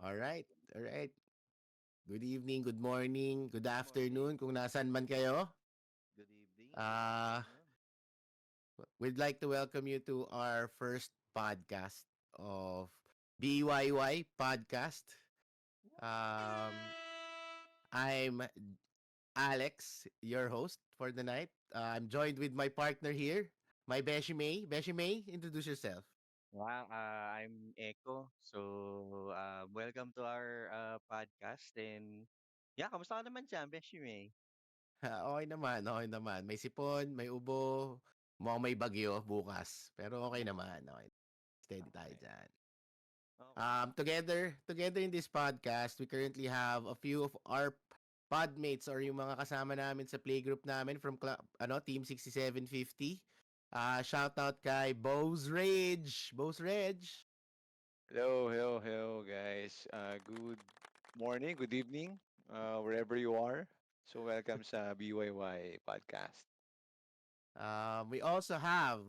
All right. All right. Good evening, good morning, good Good morning. afternoon kung nasaan man kayo. Good evening. Good Uh, afternoon. we'd like to welcome you to our first podcast of BYY podcast. Um, I'm Alex, your host for the night. I'm joined with my partner here, my Beshi May. Beshi May, introduce yourself. Wow, I'm Echo. Welcome to our podcast. And yeah, kamusta ka naman dyan, Beshime? Okay naman, okay naman. May sipon, may ubo, mukhang may bagyo bukas. Pero okay Wow. naman, okay. Steady tayo Okay. dyan. Okay. Together in this podcast, we currently have a few of our podmates or yung mga kasama namin sa playgroup namin from Team 6750. Shout out kay Bose Rage. Bose Rage. Hello, guys. Good morning, good evening, wherever you are. So welcome sa BYY podcast. We also have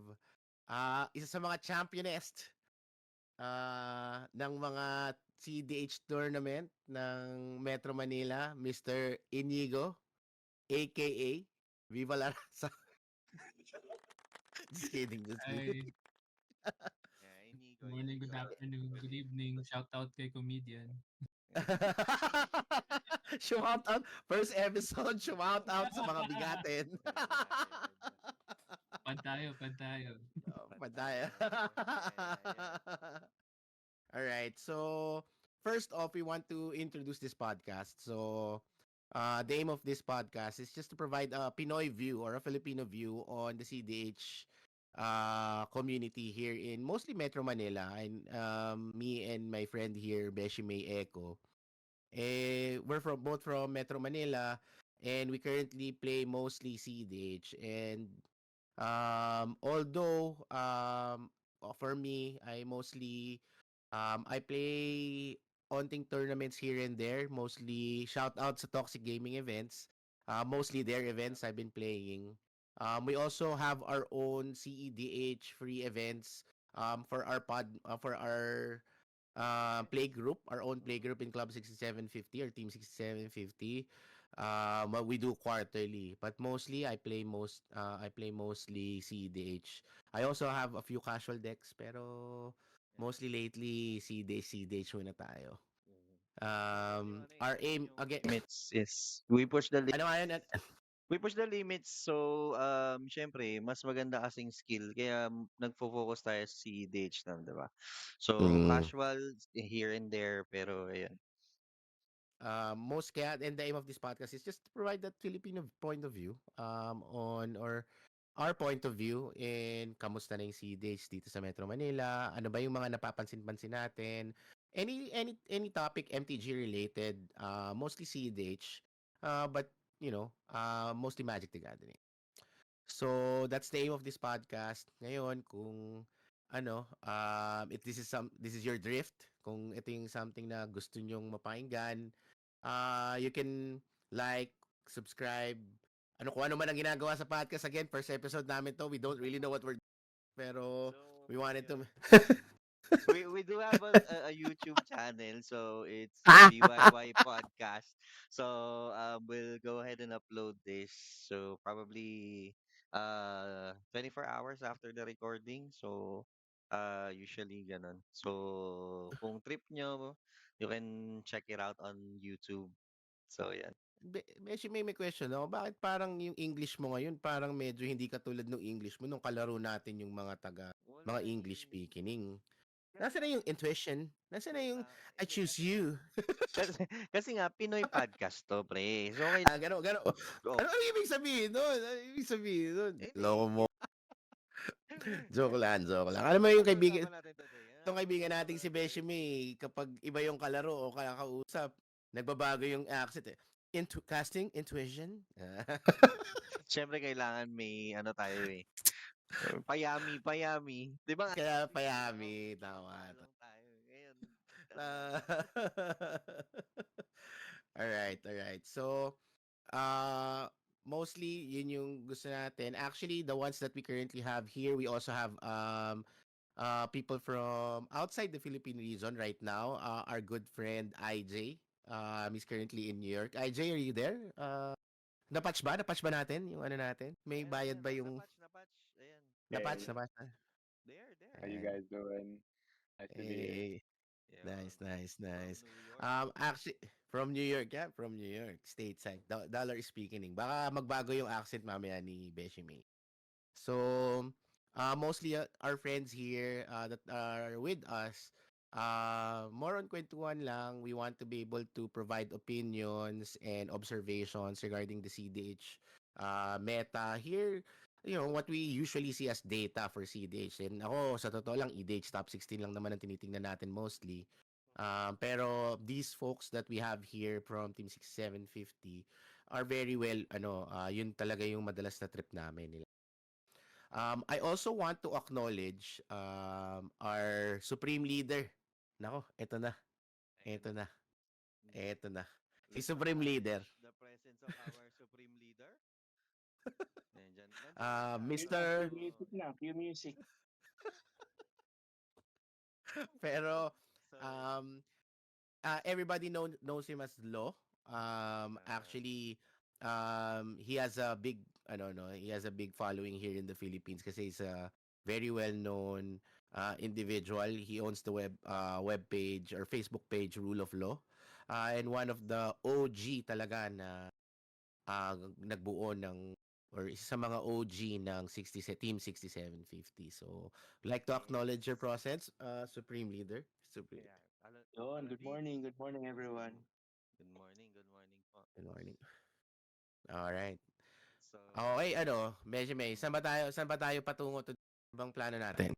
isa sa mga championist ng mga CDH tournament ng Metro Manila, Mr. Inigo, aka Viva La Raza. Just kidding, just kidding. Hi, Yeah, Inigo, good morning, good Inigo. afternoon, good Believe. evening. Shout out kay comedian. Shout out, first episode, shout out sa mga bigatin. Ayan. Pan tayo. Oh, padaya. Pantayan. Ayan. All right. So, first off, we want to introduce this podcast. So, the aim of this podcast is just to provide a Pinoy view or a Filipino view on the CDH community here in mostly Metro Manila. And me and my friend here, Beshi May Echo, we're both from Metro Manila, and we currently play mostly CDH. And although for me, I play onting tournaments here and there, mostly shout out sa Toxic Gaming events. Mostly their Yep. events I've been playing. We also have our own CEDH free events for our play group, our own play group in Club 6750 or Team 6750. What we do quarterly, but mostly I play mostly CDH. I also have a few casual decks, pero Yeah. mostly lately CDH muna tayo. Kasi yung ano eh, Our ayun aim yung again. limits is Ano? we push the limits. Syempre, mas maganda kasing skill. Kaya nagfo-focus tayo sa CDH lang, di ba? So, Mm. casual here and there, pero ayun. Most kaya and the aim of this podcast is just to provide that Filipino point of view on or our point of view in kamusta na yung CDH dito sa Metro Manila, ano ba yung mga napapansin-pansin natin, any topic MTG related, mostly CDH, but mostly Magic the Gathering. So that's the aim of this podcast. Ngayon, kung if this is your drift, kung ito yung something na gusto nyong mapakinggan, you can like, subscribe, kung ano man ang ginagawa sa podcast. Again, first episode namin to. We don't really know what we're pero So, we wanted to ayun. We do have a YouTube channel, so it's BYY Podcast. We'll go ahead and upload this. So probably 24 hours after the recording. Usually ganun. So kung trip nyo, you can check it out on YouTube. So yeah. Beshi, may question ako. Bakit parang yung English mo ngayon parang medyo hindi katulad ng English mo nung kalaro natin yung mga Wala English eh. speaking. Kasi Nasaan na yung intuition? Nasaan na yung I hindi choose kasi nga you? kasi, kasi nga Pinoy podcast to, pre. So Gano, gano. oh, Ano ibig sabihin nun? Ano ibig sabihin nun? Loko hindi. mo. Joke lang, joke lang. Alam Ano mo bang yung pag-uusapan natin today? itong Ano bang kaibigan pag-uusapan nating si natin today? Beshime, kapag iba yung kalaro o kakausap, nagbabago yung accent eh. Casting, intuition. Siyempre kailangan may ano tayo eh. Payami, payami. 'Di ba nga Kaya sabi ko, payami, tama. mapapalo tayo. Ngayon, Ah. Alright. So, uh, mostly, yun yung gusto natin. Actually, the ones that we currently have here, we also have people from outside the Philippine region right now. Our good friend IJ. He's currently in New York. IJ, are you there? Napatch ba? Napatch ba natin yung ano natin? May Ayan, bayad ayan, ba yung na-patch. Ayan. napatch? Hey, Napatch na? There. how you Ayan. guys doing? Nice to be here. Eh, Yun. nice, nice, From nice. New York. Actually, from New York, yeah, from New York, stateside. Dollar speaking. Baka magbago yung accent mamaya ni Beshi May. So, mostly our friends here that are with us, more on kwentuhan lang. We want to be able to provide opinions and observations regarding the CDH meta. Here, what we usually see as data for CDH. And ako, sa totoo lang, EDH top 16 lang naman ang tinitingnan natin mostly. Pero these folks that we have here from Team 6750 are very well, yun talaga yung madalas na trip namin. I also want to acknowledge our Supreme Leader. Nako, eto na. Ayan Eto na. na. Mm. Eto na. Si Let's Supreme Leader. acknowledge the presence of our Supreme Leader. Nandyan na siya. So, Mr. Cue music na, cue music. Pero so, um everybody knows him as Lo. uh, Actually, he has a big, no, he has a big following here in the Philippines kasi he's a very well known individual. He owns the web page or Facebook page Rule of Law. And one of the OG talaga na nagbuo ng or isa sa mga OG ng Team 6750. So, I'd like to acknowledge your yes. presence, Supreme Leader. Supreme. Yeah. Yun, Already. good morning everyone. Good morning po. Good morning. All right. So, Okay, medyo may, saan ba tayo patungo to bang plano natin?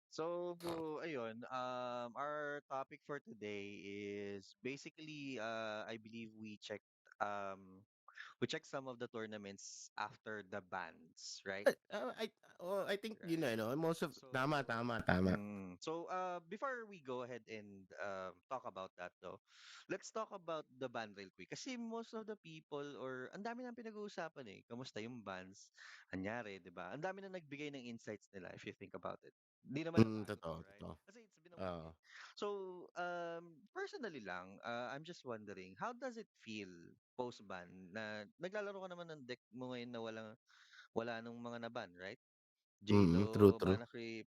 so, ayun, our topic for today is basically, I believe we checked some of the tournaments after the bans, right? I think yun Right. na, most of, So, tama. before we go ahead and talk about that though, let's talk about the ban real quick. Kasi most of the people or ang dami nang pinag-uusapan eh. Kamusta yung bans? Anyari, 'di ba? Ang dami na nagbigay ng insights nila if you think about it. Hindi naman na bago to, right? Totoo. Kasi it's been a week Oo. eh. So, personally lang, I'm just wondering, how does it feel post-ban na naglalaro ka naman ng deck mo ngayon na wala nung mga na-ban, right? True, Jado, true. Mana Creep,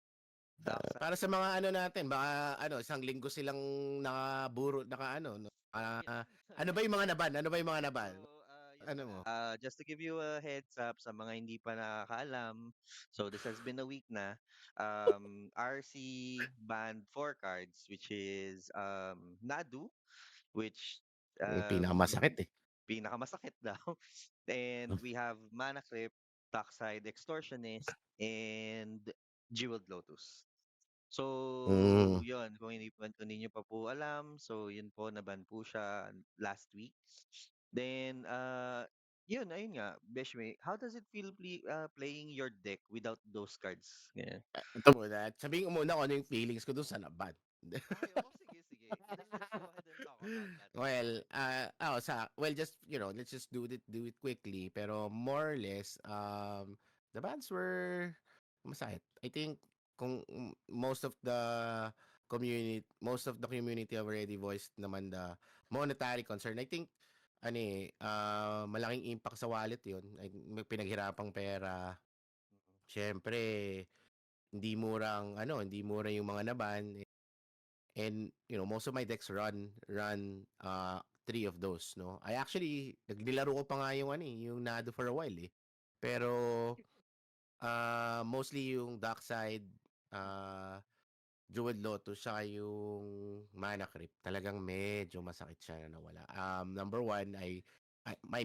Para sa Dockside. mga natin, baka isang linggo silang nakaburo, no? Yeah. Ano ba yung mga naban? Ano ba yung mga So, naban? yun Ano pala. mo? Just to give you a heads up sa mga hindi pa nakakaalam, so this has been a week na. RC banned 4 cards, which is Nadu, which Yung um, pinakamasakit eh. pinakamasakit daw. And we have Mana Crypt, Dockside Extortionist, and Jeweled Lotus. So, Mm. yun, kung hindi nyo pa po alam, so yun po, naban po siya last week. Then, ayun nga, Beshme, how does it feel playing your deck without those cards? Yeah. Ito muna. Sabihin ko muna kung ano yung feelings ko dun sa naban. Okay, sige. Let's go ahead and talk about that. Well, just, let's just do it quickly. Pero more or less, the bands were masakit. I think kung most of the community already voiced naman the monetary concern. I think malaking impact sa wallet 'yon. May pinaghirapang pera. Siyempre, hindi mura yung mga naban. And most of my decks run three of those, no. I actually nilaro ko pa nga yung Nado for a while eh. Pero mostly yung Dockside, uh, Jeweled Lotus saka yung Mana Crypt. Talagang medyo masakit siya na nawala. Number one, my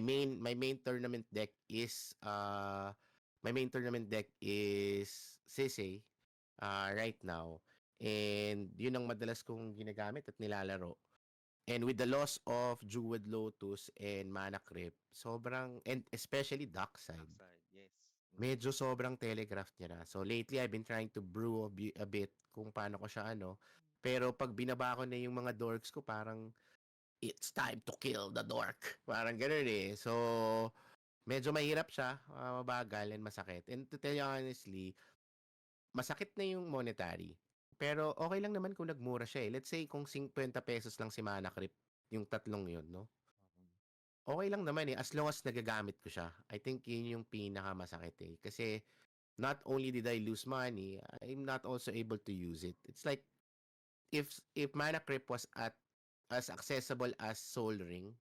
main tournament deck is Sisay right now. And yun ang madalas kong ginagamit at nilalaro. And with the loss of Jeweled Lotus and Mana Crypt, and especially Darkside, Dockside, yes. medyo sobrang telegraph niya na. So lately, I've been trying to brew a bit kung paano ko siya Pero pag binaba ko na yung mga dorks ko, parang, it's time to kill the dork. Parang ganun eh. So, medyo mahirap siya, mabagal and masakit. And to tell you honestly, masakit na yung monetary. Pero okay lang naman kung nagmura siya, eh. Let's say kung ₱50 lang si Mana Crypt, yung tatlong yun 'no, okay lang naman, eh, as long as nagagamit ko siya. I think yun yung pinakamasakit, eh. Kasi not only did I lose money, I'm not also able to use it. It's like if Mana Crypt was at as accessible as Soul Ring,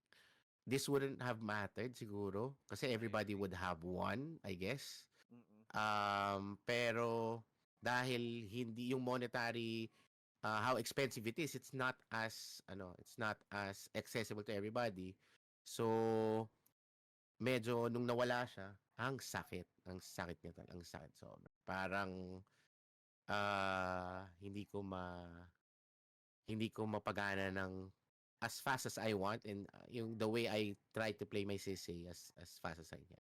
this wouldn't have mattered siguro kasi I everybody agree. would have one, I guess. Mm-mm. Pero dahil hindi yung monetary how expensive it is, it's not as accessible to everybody. So medyo nung nawala siya, ang sakit niya talaga, ang sakit sobra. Parang hindi ko mapagana ng as fast as I want and yung the way I try to play my sisi as fast as I can.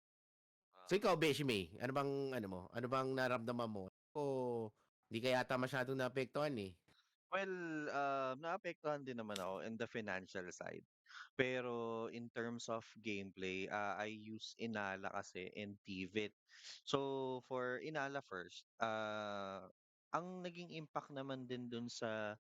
So ikaw, Beshime, ano bang naramdaman mo? O di ka yata masyadong naapektuhan eh. Well, naapektuhan din naman ako in the financial side. Pero in terms of gameplay, I use Inala kasi and Tivit. So for Inala first, ang naging impact naman din dun sa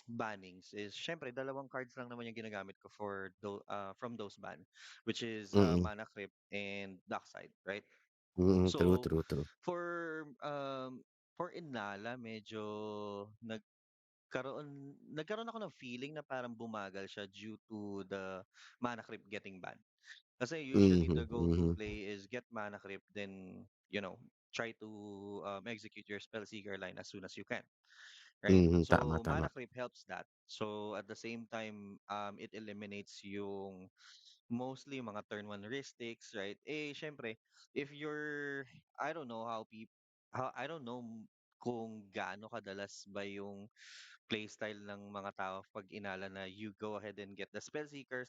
bannings is syempre dalawang cards lang naman yung ginagamit ko from those ban, which is Mm. Mana Crypt and Dockside, right? Mm, true, So true, true. for Inala medyo nagkaroon ako ng feeling na parang bumagal siya due to the Mana Crypt getting banned. Kasi usually Mhm, the go-to mhm, play is get Mana Crypt, then try to execute your Spellseeker line as soon as you can, right? mhm, tama, So tama. Mana Crypt helps that. So at the same time, it eliminates yung mostly yung mga turn one heuristics, right? Eh, syempre, if you're, I don't know I don't know kung gaano kadalas ba yung playstyle ng mga tao pag inala na you go ahead and get the spell seeker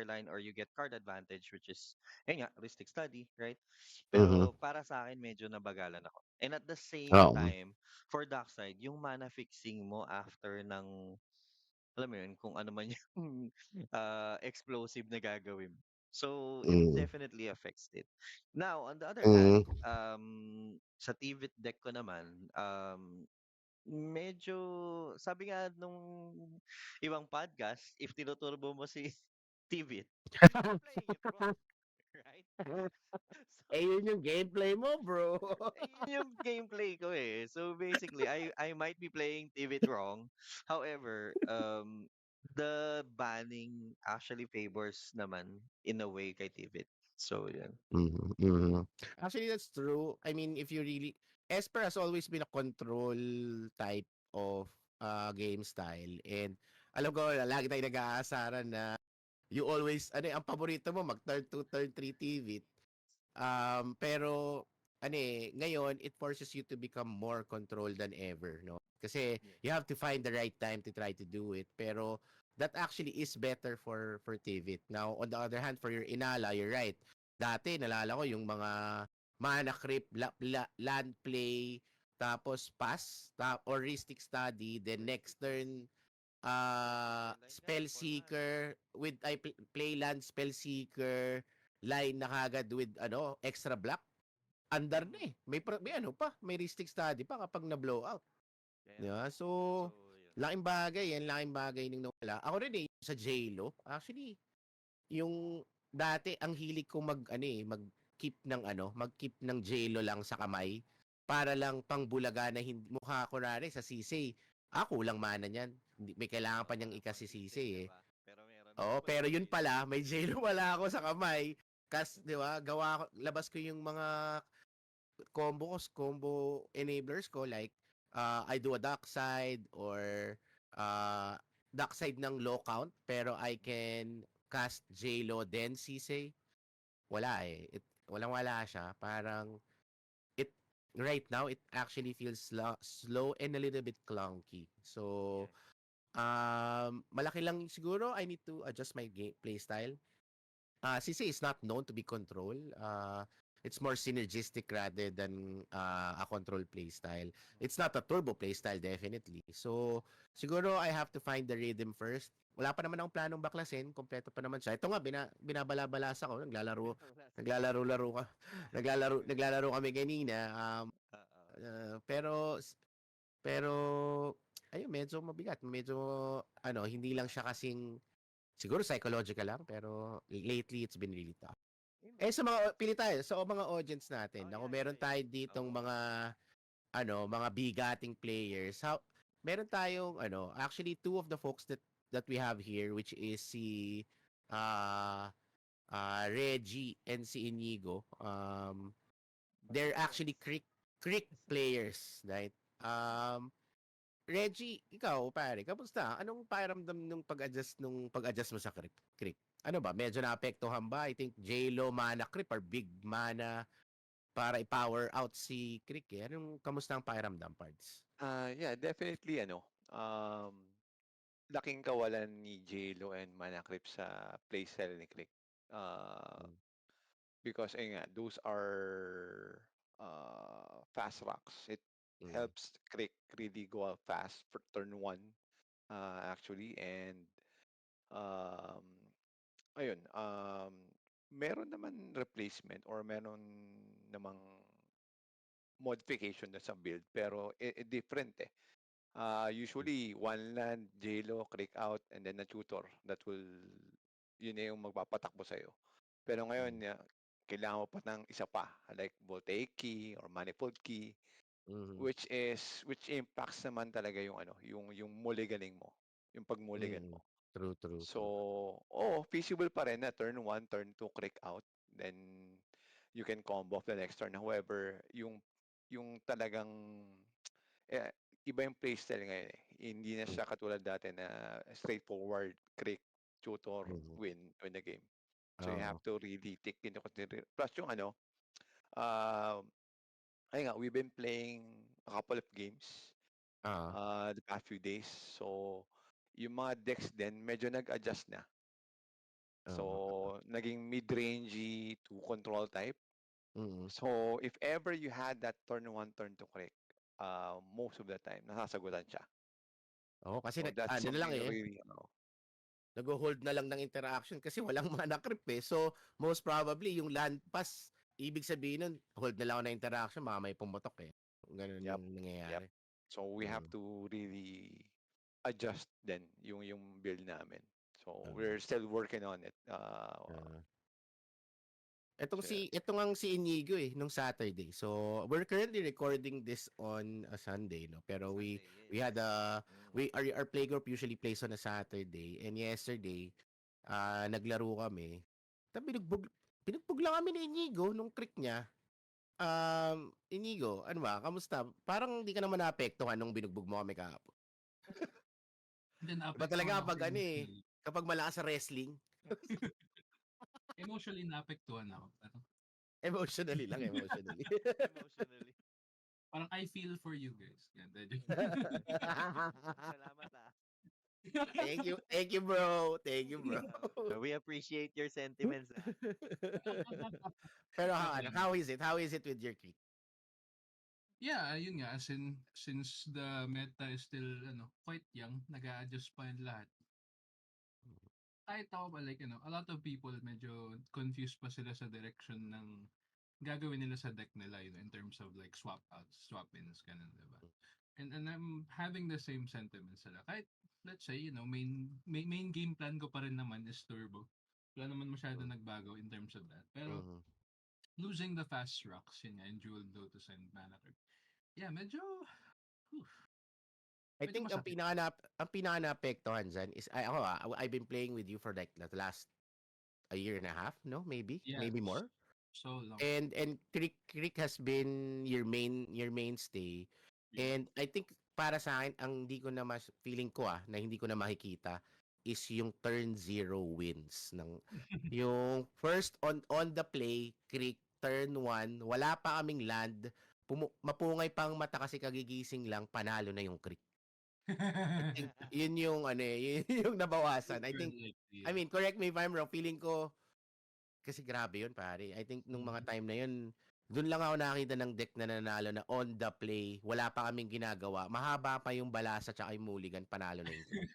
line or you get card advantage, which is nga heuristic study, right? Mhm, Pero para sa akin medyo nabagalan ako. And at the same oo, time, for Darkseid, yung mana fixing mo after ng alam mo yun, kung ano man yung explosive na gagawin mo. So it mm, definitely affects it. Now, on the other hand, mm. sa TVIT deck ko naman, medyo, sabi nga nung ibang podcast, if tinuturbo mo si TVIT, you're playing it wrong, right? So, Eh, yun yung gameplay mo, bro. yun yung gameplay ko eh. So basically, I might be playing TVIT wrong. However, the banning actually favors naman in a way kay TVIT. So, yan. Mhm, mhm. Actually, that's true. I mean, if you really Esper has always been a control type of game style and alam ko lagi tayong nag-aasaran na you always ang paborito mo mag-turn 2, turn 3 TV. Pero ngayon it forces you to become more controlled than ever, no? Kasi Yeah. you have to find the right time to try to do it. Pero that actually is better for Tivit. Now, on the other hand, for your Inala, you're right. Dati, nalala ko yung mga mana creep, land play, tapos pass, or heuristic study, then next turn, Seeker line ka, spell for mana. seeker with play land spell seeker line na kagad with extra block andar na Mm-mm. may may heuristic study pa kapag na blow out, Kaya di nga. ba? So So, yun. laking bagay nung nawala. Ako rin sa J-Lo actually yung dati ang hilig ko mag-keep ng J-Lo lang sa kamay para lang pangbulaga na hindi mukha ko rare sa sisi. Kulang mana niyan. May kailangan pa Oo, niyang walang ikasisisi pang-sisi, di eh. ba? Pero meron Oo, naman pero palang yun J-Lo. pala, may J-Lo wala ako sa kamay. Di ba, labas ko yung mga combo enablers ko like I do a dock side or uh, dock side ng low count pero I can cast J-Lo then CC. Wala eh. Walang-wala siya. Parang it right now it actually feels slow and a little bit clunky. So Yeah. malaki lang siguro I need to adjust my game play style. CC is not known to be control. It's more synergistic rather than a control play style. It's not a turbo play style definitely. So siguro I have to find the rhythm first. Wala pa naman akong planong baklasin, kompleto pa naman siya. Ito nga binabalasa ko, Wala sa game. naglalaro-laro ka. Naglalaro kami kanina. Oo. Pero Pero ayun, medyo mabigat. Medyo hindi lang siya kasing siguro psychological lang, pero lately it's been really tough. Sa mga pili tayo sa mga audience natin. Oh Ako yeah, meron yeah, tayo yeah. ditong Oo. mga bigating players. Meron tayong actually two of the folks that we have here, which is si uh, Reggie and si Inigo. They're Yes. actually Creek players, right? Um, Reggie, ikaw pare, kamusta? Anong pakiramdam nung pag-adjust mo sa Creek? Ano ba? Medyo naapektuhan ba? I think J-Lo, Mana Creep are big mana para i-power out si Creek eh. Kamusta ang pakiramdam, parts? Yeah, definitely laking kawalan ni J-Lo and Manakrip sa playstyle ni Click. Uh, Mm. because ayun nga, those are fast rocks. It Mm. helps Click really go out fast for turn one actually. And um, ayun, meron naman replacement or meron namang modification na sa build pero different eh. Usually, one land, J-Lo, click out, and then a tutor that will, yun na yung magpapatakbo sa'yo. Pero ngayon, Mm. kailangan mo pa ng isa pa, like voltaic key or manifold key, Mhm. which impacts naman talaga yung yung mulliganing mo, yung pagmulligan Mm. mo. True, true, So, true. feasible pa rin na turn 1, turn 2, click out, then you can combo off the next turn. However, yung talagang eh, iba yung playstyle ngayon eh. Hindi na Mm. siya katulad dati na straightforward, click, tutor, Mhm. win the game. So you Oo. have to really take into consideration. Plus yung uh, ayun nga, we've been playing a couple of games Oo. the past few days. So yung mga decks din, medyo nag-adjust na. Oo. So naging mid-rangey to control type. Mm. So if ever you had that turn 1, turn 2 click, most of the time, nasasagutan siya. Oo, kasi So that's ano na lang something eh, really, nagho-hold na lang ng interaction kasi walang mana creep eh. So, most probably, yung land pass, ibig sabihin nun, hold na lang ako ng interaction, baka may pumutok eh. Ganun yep, yung yep. nangyayari. So we have Mm. to really adjust then yung build namin. So Oo. we're still working on it. Oo. So, Ito ngang si Inigo eh, nung Saturday. So, we're currently recording this on a Sunday, no? Pero Sunday, we had yes. our playgroup usually plays on a Saturday. And yesterday, naglaro kami. Tapos binugbog lang kami ni Inigo nung creek niya. Inigo, ano ba? Kamusta? Parang hindi ka naman naapektuhan nung binugbog mo kami kahapon. Then Iba talaga naapektuhan ako kapag emotionally. kapag malakas sa wrestling, Emotionally naapektuhan ako. Pero emotionally lang, emotionally. Emotionally. parang I feel for you guys. Yan, Salamat ah. Thank you, bro. Thank you, bro. We appreciate your sentiments ah. Pero Joke lang. how is it? How is it with your kick? Yeah, yun nga. As in, since the meta is still quite young, nag-a-adjust pa yung lahat. Kahit ako pa, like, a lot of people medyo confused pa sila sa direction ng gagawin nila sa deck nila, in terms of like swap outs, swap ins, ganun, diba? And I'm having the same sentiments sila. Kahit, let's say, main game plan ko pa rin naman is turbo. Wala naman masyado Mm. nagbago in terms of that. Pero, Mhm. losing the fast rocks, yun nga, yung dual Lotus and Mana Curve. Yeah, medyo, whew, I medyo think masakit. ang pinaka naapektuhan dyan is I've been playing with you for like the last a year and a half, no? Yeah, Maybe more. so long. And Creek has been your mainstay. Yeah. And I think para sa akin ang hindi ko na feeling ko na hindi ko na makikita is yung turn zero wins ng yung first on the play Creek turn 1 wala pa kaming land mapungay pang mata kasi kagigising lang panalo na yung Creek. I think yun yung yun yung nabawasan. I think Like, I yeah. mean correct me if I'm wrong, feeling ko kasi grabe yun pare. I think nung mga time na yun, doon lang ako nakita ng deck na nanalo na on the play. Wala pa kaming ginagawa. Mahaba pa yung balasa tsaka yung mulligan. Panalo na yung creek.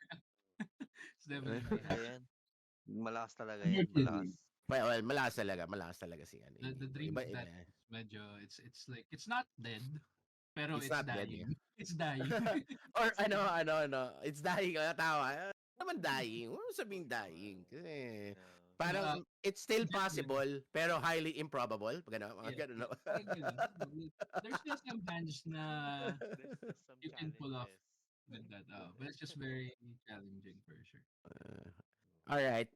It's definitely Kaya yan. Malakas talaga yan. emotionally. Malakas. Well, malakas talaga. Malakas talaga si The Inigo. dream Iba, of iba. that is medyo, it's like, it's not dead, Pero It's it's not dead, dying. It's dying. Or it's dying. Tawa. Naman dying. Huwag mo sabing dying. Kasi, parang, Uh, it's still just dead. possible, pero highly improbable. Ganun, mga Yeah. ganun. No? Parang ganun. There's still some hands na There's still some you can pull off challenges. with that. But it's just very challenging for sure. All right.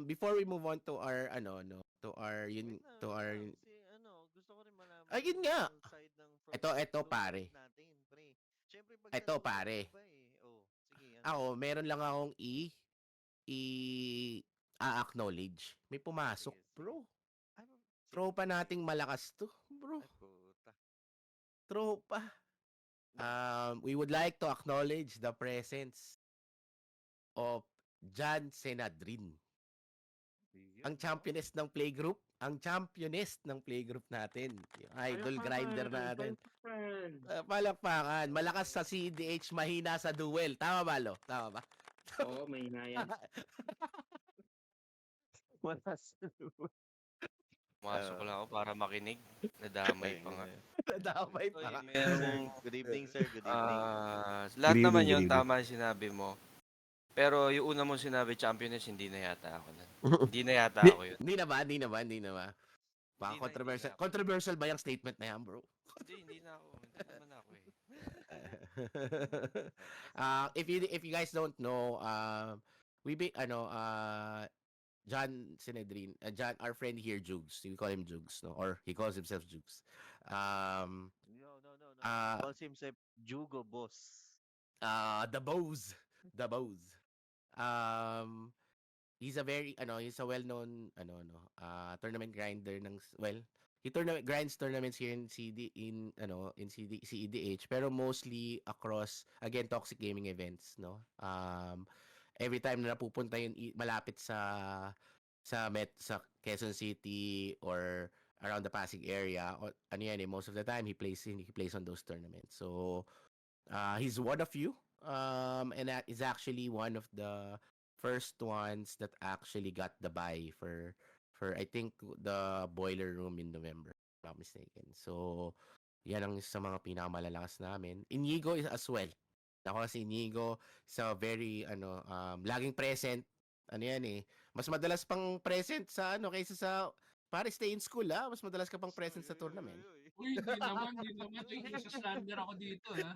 Before we move on to our, to our, to Wait our, lang. Gusto ko rin malaman ayun yung nga. side Ito, from side pare. natin, pre. Siyempre, pag sa Ito, duel, pare. iba eh. Oh, sige, ano? Ako, meron lang akong i a-acknowledge. May pumasok, Sige, sige. bro. Ay, sino? Tropa Sige. nating malakas to, bro. Ay, puta. Tropa. We would like to acknowledge the presence of Jan Senadrin. Ang championess ng playgroup. Ang championess ng playgroup natin. Yung idol grinder natin. Palakpakan. Malakas sa CDH, mahina sa duel. Tama ba, Lo? Tama ba? Oo, may yan. Wala sa Pumasok lang ako para makinig. Nadamay pa nga. Nadamay So, pa. good evening, sir. Good evening. Lahat Good naman evening, yun, good evening. tama yung sinabi mo. Pero yung una mong sinabi, championess, hindi na yata ako nun. Hindi na yata ako yun. Hindi na ba? Hindi na ba? Hindi na ba? Baka Hindi na, controversial. hindi na ako. Controversial ba yung statement na yan, bro? Hindi na ako. Hindi naman ako eh. If you guys don't know, John Sinedrin, John, our friend here, Jugs. We call him Jugs, no? Or he calls himself Jugs. No. Uh, Calls himself Jugo Boss. the Bows. The Bows. He's a well-known, tournament grinder he grinds tournaments here in CEDH, pero mostly across, again, toxic gaming events, no? Every time na napupunta yun malapit sa Quezon City or around the Pasig area, most of the time he plays on those tournaments. So he's one of you, and that is actually one of the first ones that actually got the buy for I think the boiler room in November, if I'm not mistaken. So yan ang sa mga pinakamalalakas namin. Inigo is as well. Ako si Inigo sa very laging present. Ano yan eh. Mas madalas pang present sa kaysa sa pare stay in school Mas madalas ka pang present sa tournament. Uy, hindi naman. Uy, isa-slander ako dito, ha?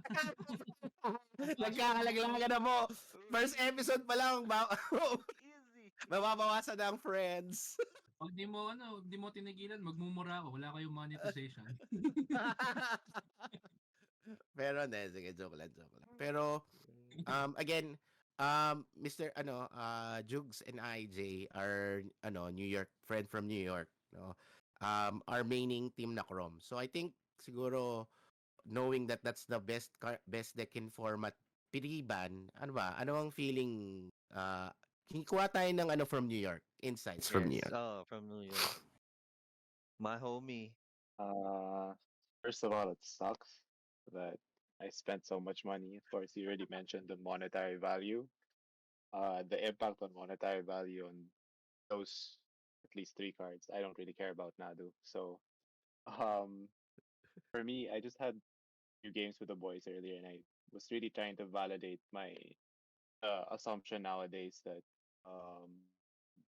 Nagkakalaglagan na mo. First episode pa lang, Easy. mababawasan na ang friends. Pag di mo tinigilan, magmumura ako. Wala kayong monetization. Pero sige, joke lang. Pero again, Mr. Jugs and IJ are New York friend from New York, no. Our maining team na Chrome. So I think siguro knowing that that's the best deck in format Piriban, ano ang feeling kuha tayo ng from New York, insights from New York. Oh, from New York. My homie. First of all, it sucks that I spent so much money. Of course, you already mentioned the monetary value. The impact on monetary value on those at least 3 cards. I don't really care about Nadu. So, for me, I just had few games with the boys earlier, and I was really trying to validate my assumption nowadays that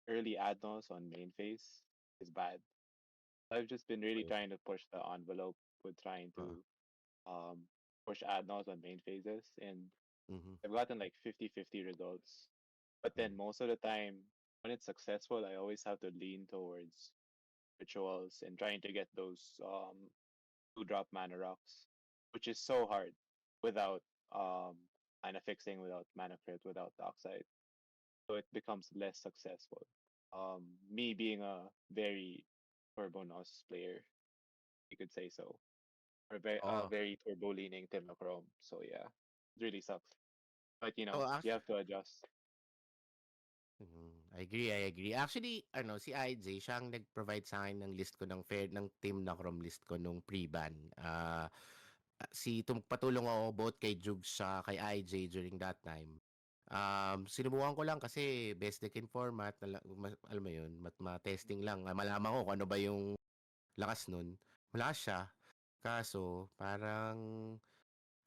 early add-ons on main phase is bad. I've just been really trying to push the envelope with trying to push add-ons on main phases, and I've gotten like 50-50 results. But then most of the time, when it's successful, I always have to lean towards rituals and trying to get those 2-drop mana rocks, which is so hard without mana fixing, without mana crit, without Dockside. So it becomes less successful. Me being a very Turbonos player, you could say so. Or very turbo leaning Timnochrome. So yeah, it really sucks. But you actually, have to adjust. I agree. Actually, si IJ, siya ang nag-provide sa akin ng list ko ng team na Chrome list ko nung pre-ban. Patulong ako both kay Jugs sa kay IJ during that time. Sinubukan ko lang kasi best deck in format, alam mo yun, ma-testing lang. Malaman ko kung ano ba yung lakas nun. Malakas siya. Kaso parang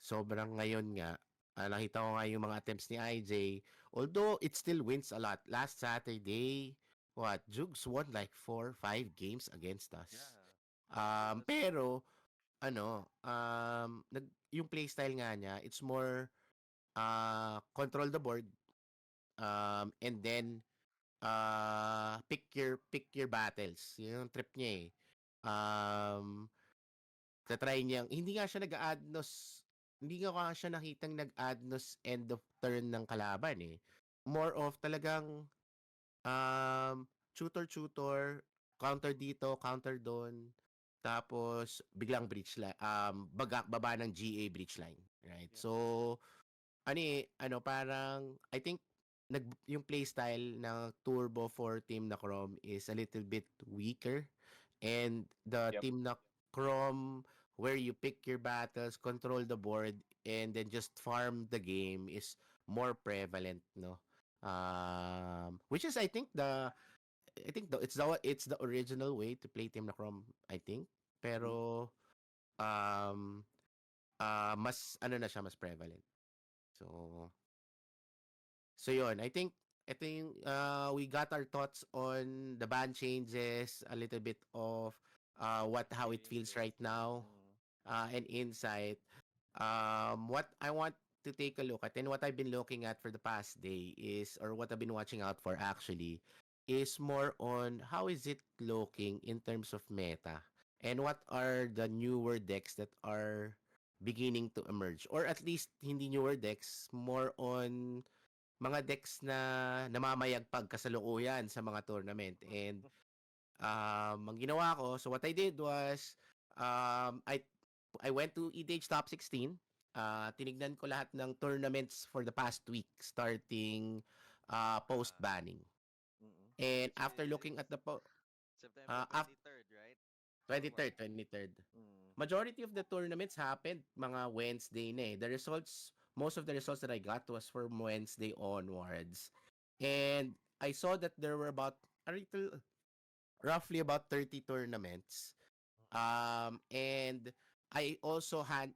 sobrang ngayon nga, nakita ko nga yung mga attempts ni IJ, although it still wins a lot. Last Saturday, Jugs won like 4, 5 games against us. Yeah. That's Pero yung playstyle nga niya, it's more control the board, and then pick your battles. Yun yung trip niya eh. Um, Tatry niyang, hindi nga siya nakitang nag-adnos end of turn ng kalaban eh. More of talagang tutor, counter dito, counter doon, tapos biglang breach line, baba ng GA breach line, right? yeah. So, parang, I think, yung playstyle ng Turbo for Team na Chrome is a little bit weaker. And the Yep. Team na Chrome, where you pick your battles, control the board, and then just farm the game is more prevalent, no? Which is, it's the original way to play Team na Chrome, I think. Pero, um, mas, na siya, mas prevalent. So, yun, I think we got our thoughts on the ban changes, a little bit of how it feels Experiences. right now, and insight. What I want to take a look at and what I've been looking at for the past day is, or what I've been watching out for actually, is more on how is it looking in terms of meta, and what are the newer decks that are beginning to emerge, or at least hindi newer decks, more on mga decks na namamayagpag kasalukuyan sa mga tournament. And ang ginawa ko, so what I did was, I went to EDH Top 16. Tinignan ko lahat ng tournaments for the past week, starting post-banning. And Which after looking at is the September 23rd, right? Or 23rd, 23rd. Mm. Majority of the tournaments happened mga Wednesday na eh. Most of the results that I got was from Wednesday onwards. And I saw that there were roughly about 30 tournaments. And I also had,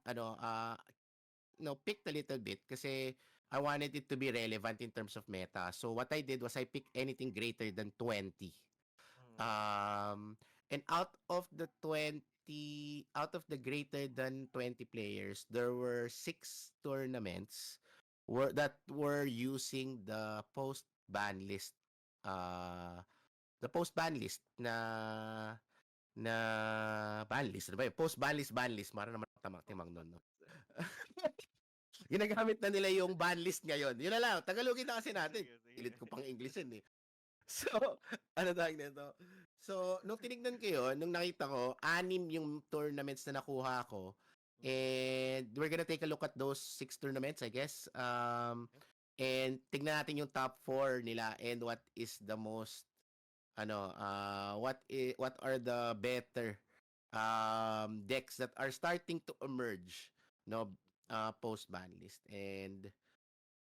picked a little bit kasi I wanted it to be relevant in terms of meta. So what I did was I picked anything greater than 20. Um, and out of the greater than 20 players, there were 6 tournaments that were using uh, the post ban list na ban list. Ano ba yun? Post ban list. Mara naman timang nun, no? Ginagamit na nila yung ban list ngayon. Yun na lang. Tagalogin na kasi natin. Sige, sige. Pilit ko pang English yun eh. So, ano tawag nito? So, nung tinignan ko yun, nung nakita ko, 6 yung tournaments na nakuha ko. And we're gonna take a look at those 6 tournaments, I guess. And tignan natin yung top 4 nila and what is the most, what are the better decks that are starting to emerge, no, post-ban list. And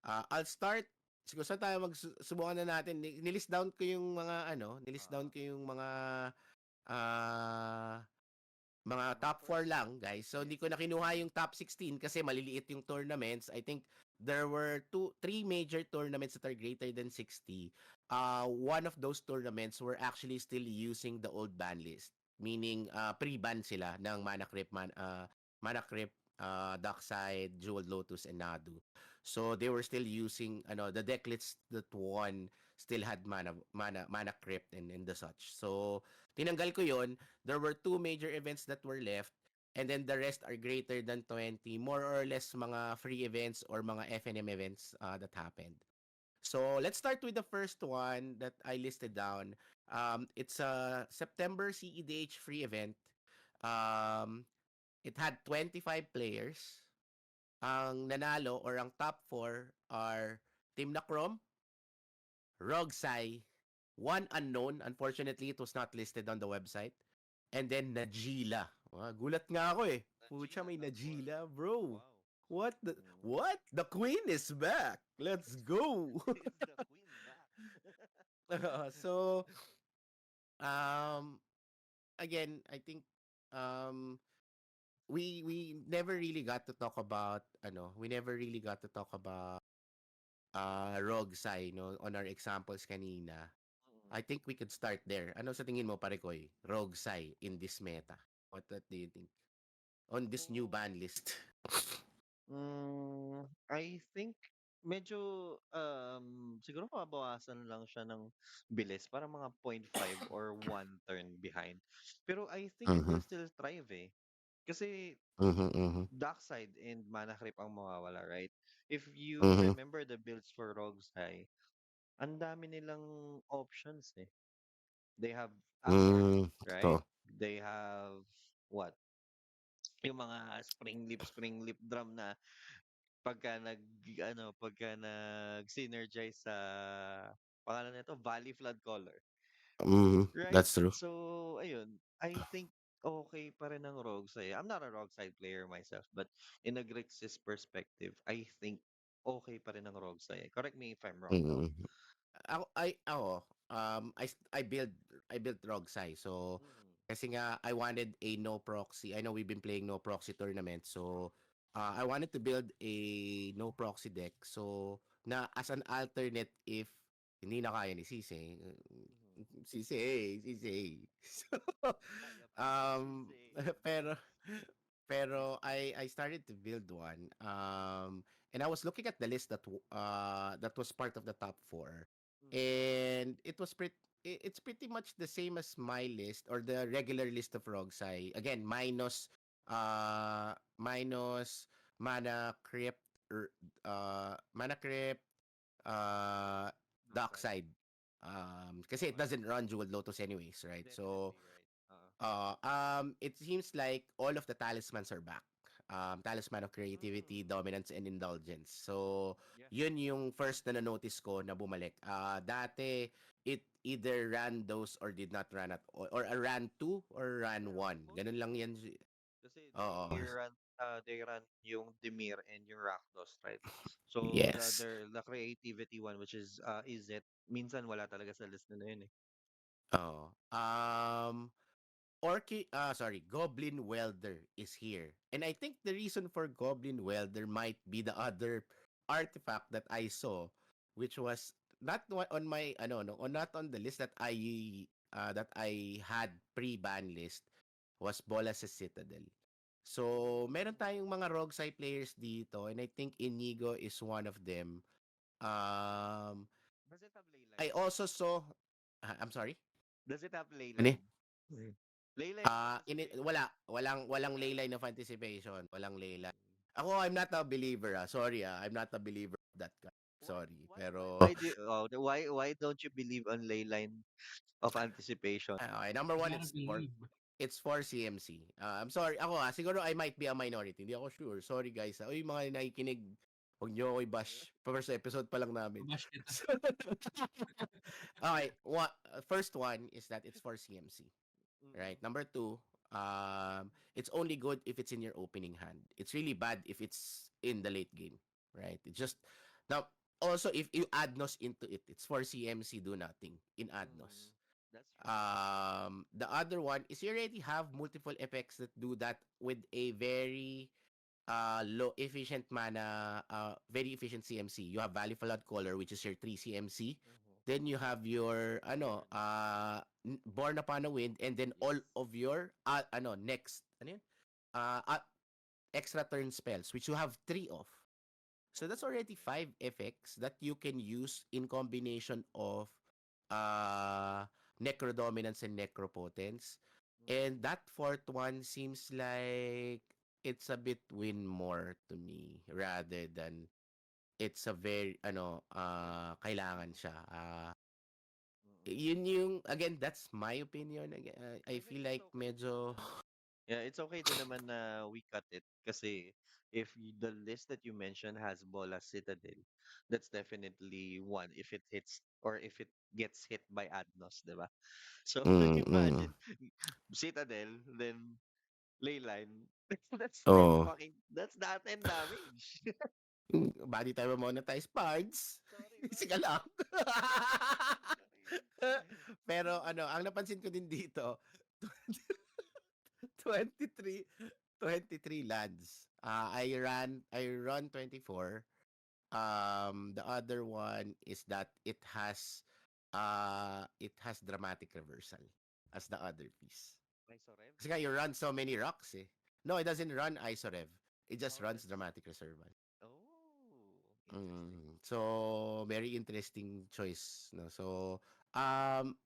I'll start. Siguro saan tayo magsubukan na natin. Nilist down ko yung ah, mga top 4 lang, guys. So, hindi ko na kinuha yung top 16 kasi maliliit yung tournaments. I think there were 3 major tournaments that are greater than 60. One of those tournaments were actually still using the old ban list. Meaning, pre-ban sila ng Mana Crypt, Darkside, Jewel Lotus, and Nadu. So, they were still using, the deck lists that won still had Mana Crypt and the such. So, tinanggal ko yon. There were 2 major events that were left, and then the rest are greater than 20, more or less mga free events or mga FNM events that happened. So let's start with the first one that I listed down. It's a September CEDH free event. It had 25 players. Ang nanalo or ang top 4 are Team Nakrom, Rogsai, one unknown. Unfortunately, it was not listed on the website. And then Najila. Gulat nga ako eh. Pucha, may Najila, bro. Wow. What? What? The queen is back. Let's go. Is the queen back? So, again, I think, um, we never really got to talk about we never really got to talk about Rogsai no on our examples kanina. I think we could start there. Ano sa tingin mo pare Koy? Rogsai in this meta. What do you think on this new Mm, ban list? I think medyo siguro mabawasan lang siya ng bilis para mga 0.5 or 1 turn behind. Pero I think it Mhm. will still thrive eh. Kasi Mhm. Mhm. Darkside and Mana Creep ang mawawala, right? If you Mhm. remember the builds for Rogue's High, ang dami nilang options eh. They have Aphor, right? Totoo. They have what? Yung mga spring lip drum na pagka nag-synergize sa pangalan nito, Valley Flood Color. Mhm. Right? That's true. So, ayun. I think okay pa rin ang rogue side. I'm not a rogue side player myself, but in a Grixis perspective, I think okay pa rin ang rogue side. Correct me if I'm wrong, though. Mm. I built Rogsai. So Mhm. kasi nga I wanted a no proxy. I know we've been playing no proxy tournament. So I wanted to build a no proxy deck. So na as an alternate if hindi na kaya ni Sise. Mhm. Sise. So Kaya pa rin ni um Sisay. pero pero I started to build one. And I was looking at the list that was part of the top 4. Mhm. And it's pretty much the same as my list or the regular list of Rogsai. Again, minus mana crypt mana crypt uh dark Darkside. side. Kasi it Okay. doesn't run Jewel Lotus anyways, right? So Definitely right. it seems like all of the talismans are back. Talisman of Creativity, Mm. Dominance, and Indulgence. So, Yeah. yun yung first na na-notice ko na bumalik. Dati, it either ran those or did not run at all. Or ran 2 or ran Yeah, 1. Ganun mostly lang two. yan. Kasi Oo. they run yung Dimir and yung Rakdos, right? So Yes. the creativity one, which is it minsan wala talaga sa list nila yun eh. Oo. Goblin Welder is here. And I think the reason for Goblin Welder might be the other artifact that I saw, which was on my no, not on the list that I had pre-ban list was Bolas Citadel. So, meron Mm. tayong mga Roguesai players dito and I think Inigo is one of them. Um Does it have I leyline? also saw I'm sorry. Does it have Ano? leyline? Mm. Leyline of anticipation. Walang Wala. ley line of anticipation, walang ley line. Mm. Ako, I'm not a believer, Sorry, I'm not a believer of that kind. Why Sorry, why why pero why do you, why don't you believe on leyline of anticipation? okay, number You one, gotta believe. it's for CMC. I'm sorry, ako siguro I might be a minority. Hindi ako sure. Sorry guys. Uy, mga nakikinig, huwag niyo ako i-bash. First episode pa lang namin. Babash kita. So, okay, first one is that it's for CMC. Mm-mm. Right? Number two, it's only good if it's in your opening hand. It's really bad if it's in the late game. Right? It just now also if you add nos into it, it's for CMC do nothing in add nos. Mm. That's true. The other one is you already have multiple effects that do that with a very low efficient mana, very efficient CMC. You have Valley Flood Color, which is your 3 CMC. Mm-hmm. Then you have your Born. Born Upon a Wind, and then all Yes. of your next extra turn spells, which you have 3 of. So that's Oh, already okay. 5 effects that you can use in combination of uh Necrodominance and Necropotence. And Mm-hmm. that fourth one seems like it's a bit win more to me rather than it's a very kailangan siya. Mm-mm. Yun yung again that's my opinion again. I I think feel it's like okay din medyo naman. Yeah, it's okay din naman na we cut it kasi if the list that you mentioned has Bola Citadel, that's definitely one if it hits or if it gets hit by Adnos, 'di ba? So mm. imagine Citadel then Leyline. That's 10 Oh. fucking that's that 10 damage. Body tayo monetize parts. Sorry, Sige bro. lang. Sorry. Pero ang napansin ko din dito, 23 23 lands. I run 24. The other one is that it has dramatic reversal as the other piece. Isorev? Kasi nga, you run so many rocks eh. No, it doesn't run Isorev. It just Oh, runs that's dramatic reservoir. interesting. So, very interesting choice. No? So,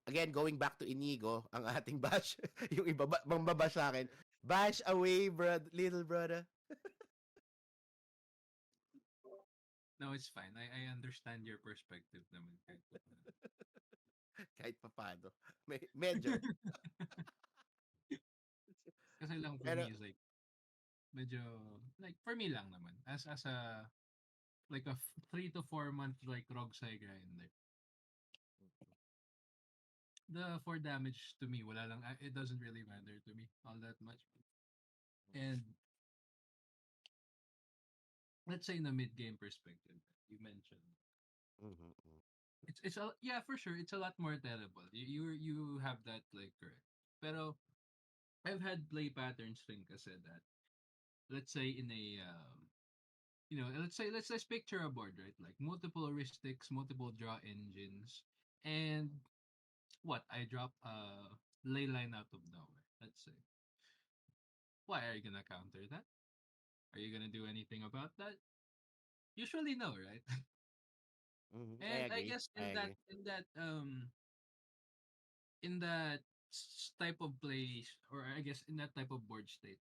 again, going back to Inigo, ang ating bash, yung iba mambabash sa akin, bash away, little brother. No, it's fine. I understand your perspective naman. Kahit papaano. Kahit papano. Medyo. Kasi lang for Pero, me is like, medyo, like, for me lang naman. As a, like a 3 to 4 month like Rogsai grinder. The 4 damage to me, wala lang, it doesn't really matter to me all that much. And let's say in the mid game perspective, you mentioned mhm. it's a, yeah, for sure it's a lot more terrible. You have that like correct. Pero I've had play patterns rin kasi that let's say in a let's picture a board, right? Like multiple heuristics, multiple draw engines, and what I drop a ley line out of nowhere. Let's say, why are you gonna counter that? Are you gonna do anything about that? Usually no, right? I And I agree. guess I agree. in that type of play, or I guess in that type of board state,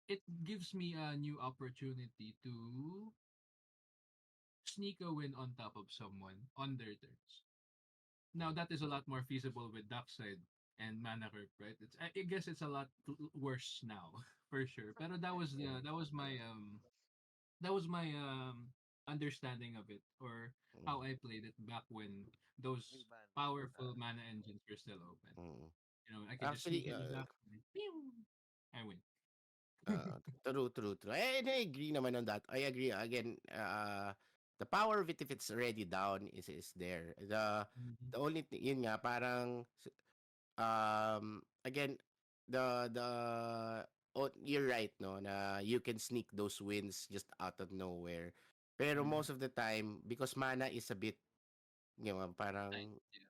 it gives me a new opportunity to sneak a win on top of someone on their turns. Now that is a lot more feasible with Darkseid and Mana Curve, right? I guess it's a lot worse now for sure. Pero that was my understanding of it, or how I played it back when those powerful mana engines were still open. Mm. You know, I could just sneak Actually, in the back and pew, I win. true. I agree naman on that. I agree. Again, the power of it, if it's already down, is there. Mhm. The only thing, yun nga, parang, again, the oh, you're right, no, na you can sneak those wins just out of nowhere. Pero Mhm. most of the time, because mana is a bit, Right. parang Yes.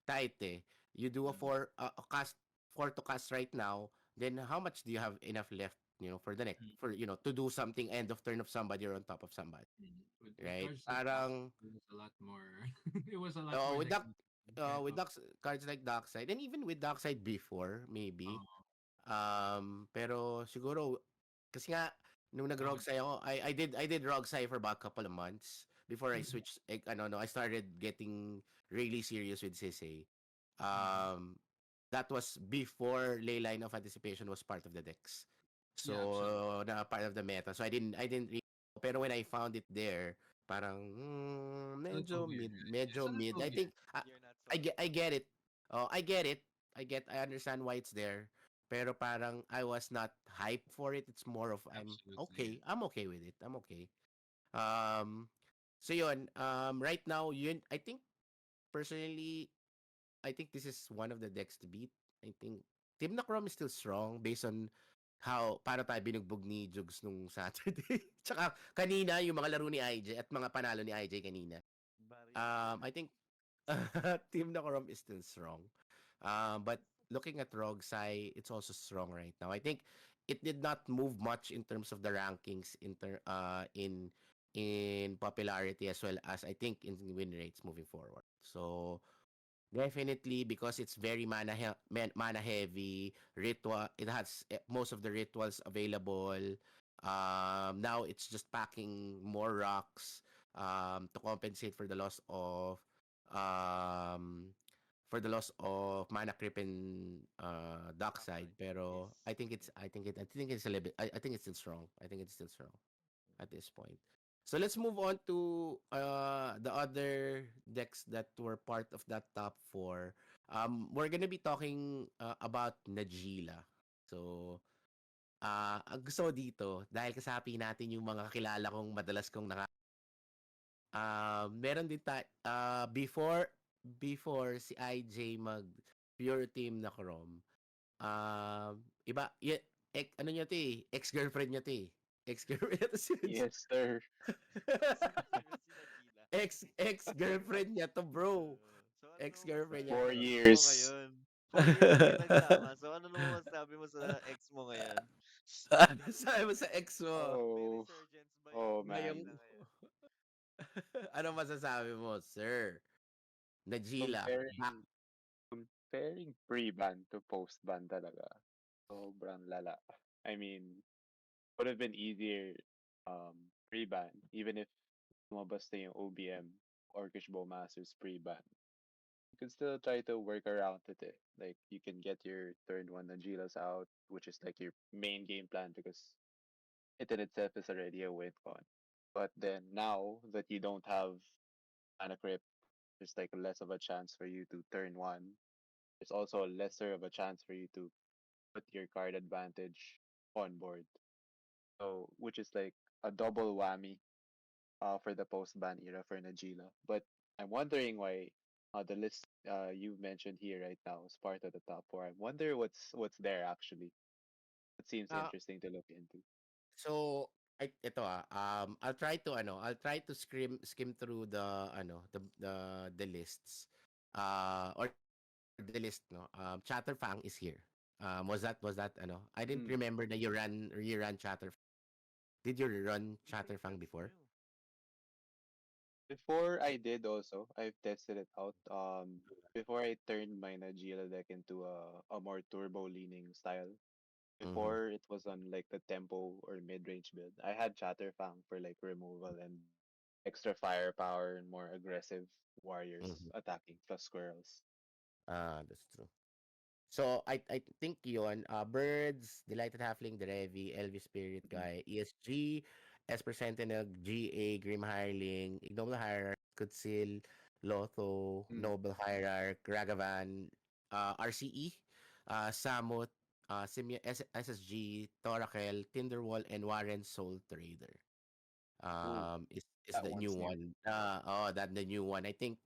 tight eh. You do a Mhm. four to cast right now, then how much do you have enough left, for the next, Mhm. to do something end of turn of somebody or on top of somebody, Mhm. With right? cards like that, Parang, it was a lot more. It was a lot more with like that, kind of. cards like Darkseid, and even with Darkseid before, maybe, Uh, pero siguro, kasi nga, nung Tawag. nag-Rogsai ako, I did Rogsai for about a couple of months before I Mhm. switched, I started getting really serious with Sisei. Mhm. Um, that was before Leyline of Anticipation was part of the decks. Yeah, absolutely. So, na part of the meta. So, I didn't really, pero when I found it there, parang, A little medyo weird, mid, right? It's medyo a mid. little I weird. think, I get it. Oh, I get it. I understand why it's there. Pero parang I was not hyped for it. It's more of Absolutely, yeah. I'm okay with it. I'm okay. Um so yun, right now yun I think personally I think this is one of the decks to beat. I think Team Nakrom is still strong based on how paano tayo binugbog ni Jugs nung Saturday. Tsaka kanina yung mga laro ni IJ at mga panalo ni IJ kanina. I think Team Nakrom is still strong. But looking at Rogsai, it's also strong right now. I think it did not move much in terms of the rankings in popularity as well as I think in win rates moving forward. So definitely because it's very mana heavy ritual. It has most of the rituals available. Now it's just packing more rocks to compensate um, mana creep and dark side. Pero I think it's a little bit. I think it's still strong. I think it's still strong at this point. So let's move on to the other decks that were part of that top four. We're gonna be talking about Najila. So, ang gusto ko dito, dahil kasapi natin yung mga kilala kong madalas kong meron din before si IJ mag pure team na Chrome, iba, ano niya 'to, eh, ex-girlfriend niya 'to, eh. Ex-girlfriend niya 'to si Yes, sir. Si Najila. ex-girlfriend niya 'to, bro. So ano naman Ex-girlfriend niya Four 'to. ex mo years. ngayon? 4 years na kayo nagsama. So ano naman masasabi mo sa ex mo ngayon? Ano May sabi mo sa ex mo? may Oh, resurgence ba yung oh Ngayong man. Najila ngayon? ano masasabi mo, sir? Najila, back. Comparing comparing pre-ban to post-ban talaga. Sobrang lala. I mean, would have been easier pre-ban, even if lumabas na yung OBM, Orcish Bowmasters pre-ban. You can still try to work around it. Eh. Like you can get your third one Nagilas out, which is like your main game plan because it in itself is already a win con. But then now that you don't have Mana Crypt, there's like less of a chance for you to turn one. There's also a lesser of a chance for you to put your card advantage on board. So which is like a double whammy for the post ban era for Najila. But I'm wondering why the list you mentioned here right now is part of the top four. I wonder what's there actually. It seems Ah, interesting to look into. so ito I'll try to skim through the lists. Or the list, no. Chatterfang is here. Was that I didn't Mm. remember that you ran Chatter. Did you run I think Chatterfang that's before? new. Before I did also, I've tested it out. Before I turned my Najila deck into a more turbo leaning style. Mm-hmm. Before it was on like the tempo or mid range build. I had Chatterfang for like removal and extra firepower and more aggressive warriors Mm-hmm. attacking plus squirrels. That's true. So I think yon Birds, Delighted Halfling, the Revi, Elvis Spirit Mhm. Guy, ESG, Esper Sentinel, GA, Grim Hireling, Ignoble Hierarch, Kutsil, Lotho, Mm. Noble Hierarch, Ragavan, RCE, Samut, SSG, Torakel, Tinderwall, and Warren Soul Trader. Ooh, Is that the new one's new. one. That the new one. I think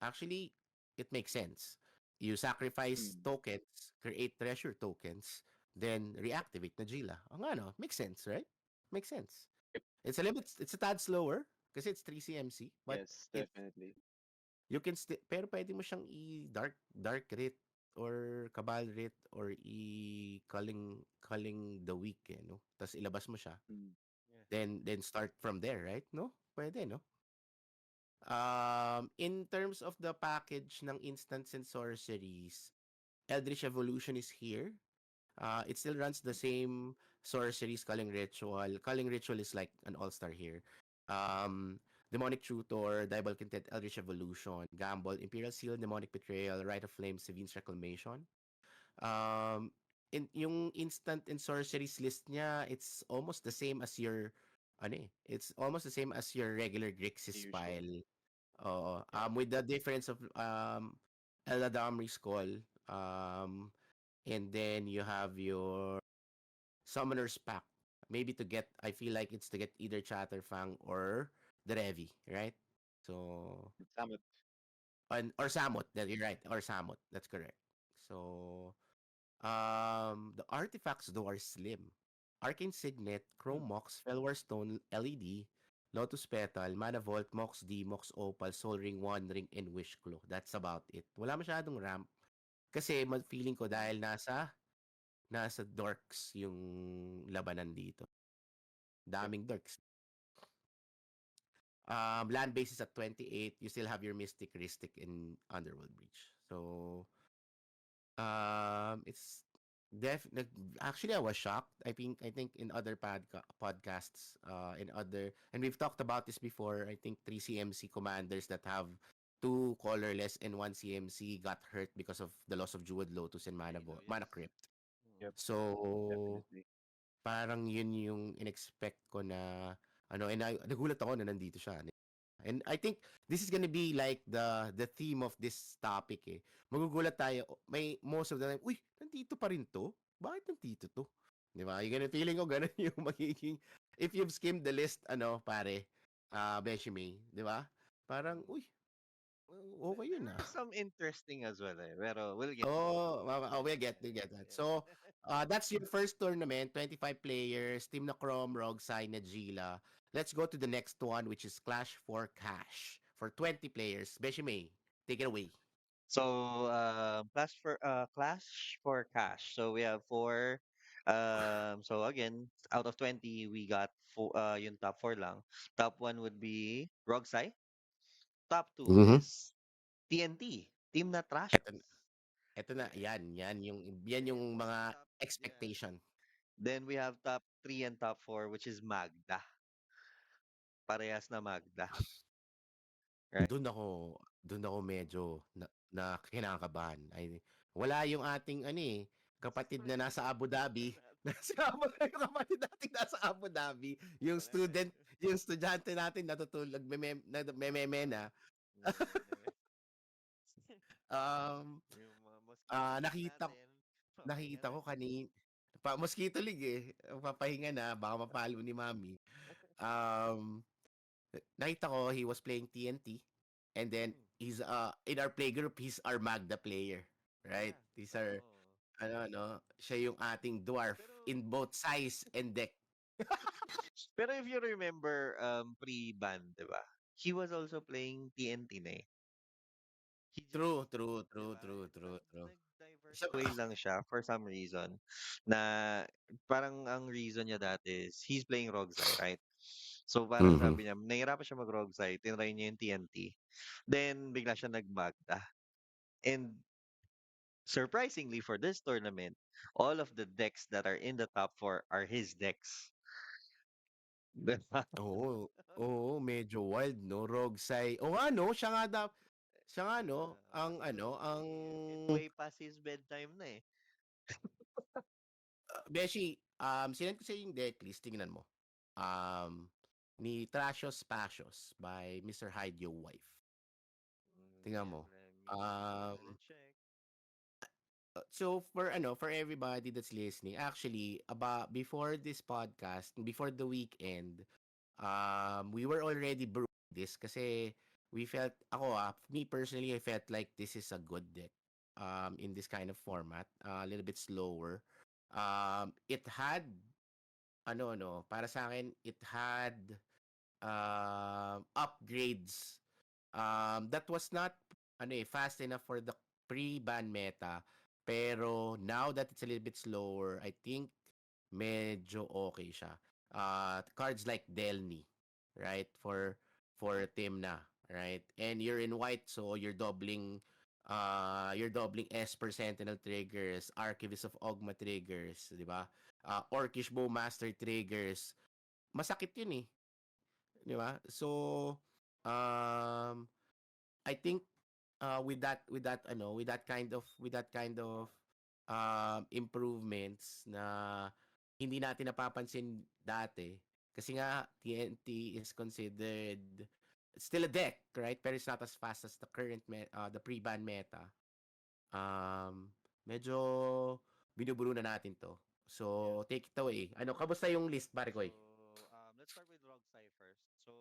actually, it makes sense. You sacrifice Mm. tokens, create treasure tokens, then reactivate Najila. Ang ano, makes sense, right? Makes sense. Yep. It's a tad slower kasi it's 3 CMC, but Yes, it definitely. you can still pero pwede mo siyang dark rit or cabal rit or culling the weak no. Tapos ilabas mo siya. Mm. Yeah. Then start from there, right? No? Pwede, no? In terms of the package ng instants and sorceries, Eldritch Evolution is here. It still runs the same sorceries, Culling Ritual. Culling Ritual is like an all-star here. Demonic Tutor, Diabolic Intent, Eldritch Evolution, Gamble, Imperial Seal, Demonic Betrayal, Rite of Flame, Sevine's Reclamation. Um, yung instant and sorceries list niya, it's almost the same as your it's almost the same as your regular The Grixis usual. pile. Oo, Yeah. with the difference of Eladamri's Call, and then you have your Summoner's Pack. Maybe I feel like it's to get either Chatterfang or the Revi, right? So, Samut. or Samut, you're right, or Samut, that's correct. So, the artifacts though are slim. Arcane Signet, Mm. Chrome Mox, Fellwar Stone, LED, Lotus Petal, Mana Vault, Mox D, Mox Opal, Soul Ring, One Ring, and Wish Claw. That's about it. Wala masyadong ramp. Kasi feeling ko Mm. dahil nasa dorks yung labanan dito. Yep. Daming dorks. Land base is at 28. You still have your Mystic, Ristic, and Underworld Breach. So, it's actually I was shocked. I think in other podcasts, in other and we've talked about this before. I think 3 CMC commanders that have two colorless and 1 CMC got hurt because of the loss of Jewel Lotus and Halo, Mana yes. Crypt. Yep. So Definitely. parang yun yung inexpect ko na and nagulat ako na nandito siya. And I think this is gonna be like the theme of this topic eh. Magugulat tayo, may most of the time, uy, nandito pa rin to? Bakit nandito to? Di ba? Yung ganun, feeling ko ganun yung magiging, if you've skimmed the list, pare, Beshime, di ba? Parang, Mm. uy, okay There yun were ah. some interesting as well, eh. Pero we'll get to it. Oh, We'll get we to get it. we get that. Yeah. So, That's your first tournament, 25 players, Team na Chrome, Rogsai, Najila. Let's go to the next one, which is Clash for Cash for 20 players. Beshime, take it away. So Clash for Cash. So we have four. So again, out of 20, we got four. Yung top four lang. Top one would be Rogsai. Top two Mm-hmm. is TNT. Team na Eto, Trashos. eto na, Right. yan yung Then we have mga top. Yeah. expectation. Then we have top three and top four, which is Magda. Parehas na Magda. Right. Doon ako medyo na kinakabahan. Ay, wala yung ating kapatid na nasa Abu Dhabi. Yung kapatid natin nasa Abu Dhabi, yung student, yung estudyante natin natutulog, mememe na. Neme-neme. Um, Yung mga mosquito league nakita natin. Papahinga nakita na. ko mosquito league papahinga na, baka mapalo ni mami. Um, Nakita ko he was playing TNT, and then Mm. he's in our playgroup he's our Magda player, right? Yeah. He's our Oo. siya yung ating dwarf Pero in both size and deck. pero if you remember pre-ban, 'di ba? He was also playing TNT na eh. He just, True, true, 'di true, ba? true, true, true. So, Nag-diversify lang siya for some reason na parang ang reason niya dati is he's playing Rogsai, right? So parang mhm. sabi niya, nahirapan siya mag-Rogsai, tinry niya yung TNT. Then bigla siya nag-Magda. And surprisingly for this tournament, all of the decks that are in the top four are his decks. Diba? Oo, oo, medyo wild no, Rogsai. O ano, siya nga no, ang Actually, it's way past his bedtime na eh. Beshi, sinend ko sa yung decklist, tingnan mo. Ni Trashos Pashos by Mr. Hide Your Wife. Tingnan Yeah, mo. let me go ahead Um, and check. so for everybody that's listening, actually about before this podcast, before the weekend, we were already brewing this kasi we felt me personally I felt like this is a good deck in this kind of format, a little bit slower. It had para sa akin it had upgrades that was not fast enough for the pre-ban meta. Pero now that it's a little bit slower, I think medyo okay siya. Cards like Delny, right? For team na, right? And you're in white, so you're doubling Esper Sentinel triggers, Archivist of Ogma triggers, di ba? Orcish Bowmaster triggers. Masakit yun eh, di ba? So, um, I think with that kind of improvements na hindi natin napapansin dati kasi nga TNT is considered still a deck, right? Pero it's not as fast as the pre-ban meta. Um Medyo binuburo na natin to. Yeah. So take it away. Kamusta yung list, pare ko? So, let's start with Rogsai first. So,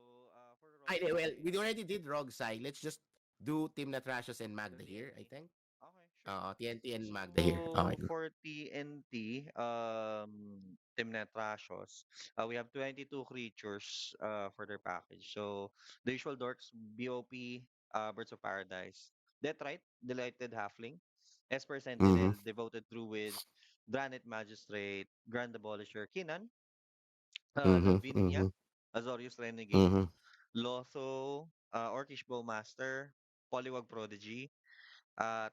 for Well, Rogsai, we already did Rogsai. Let's just do Team Natrashos and the Magda here, I TNT. think. Okay, sure. TNT and Magda here. Okay. So, for TNT, Team Trashos, we have 22 creatures for their package. So, the usual dorks, BOP, Birds of Paradise, Deathright, Delighted Halfling, Esper Mhm. Sentinel, Devoted Druid, Granite Magistrate, Grand Abolisher, Kinan, Mhm. Lavinia, Mhm. Azorius Renegade, Mhm. Lotho, Orcish Bowmaster, Poliwag Prodigy,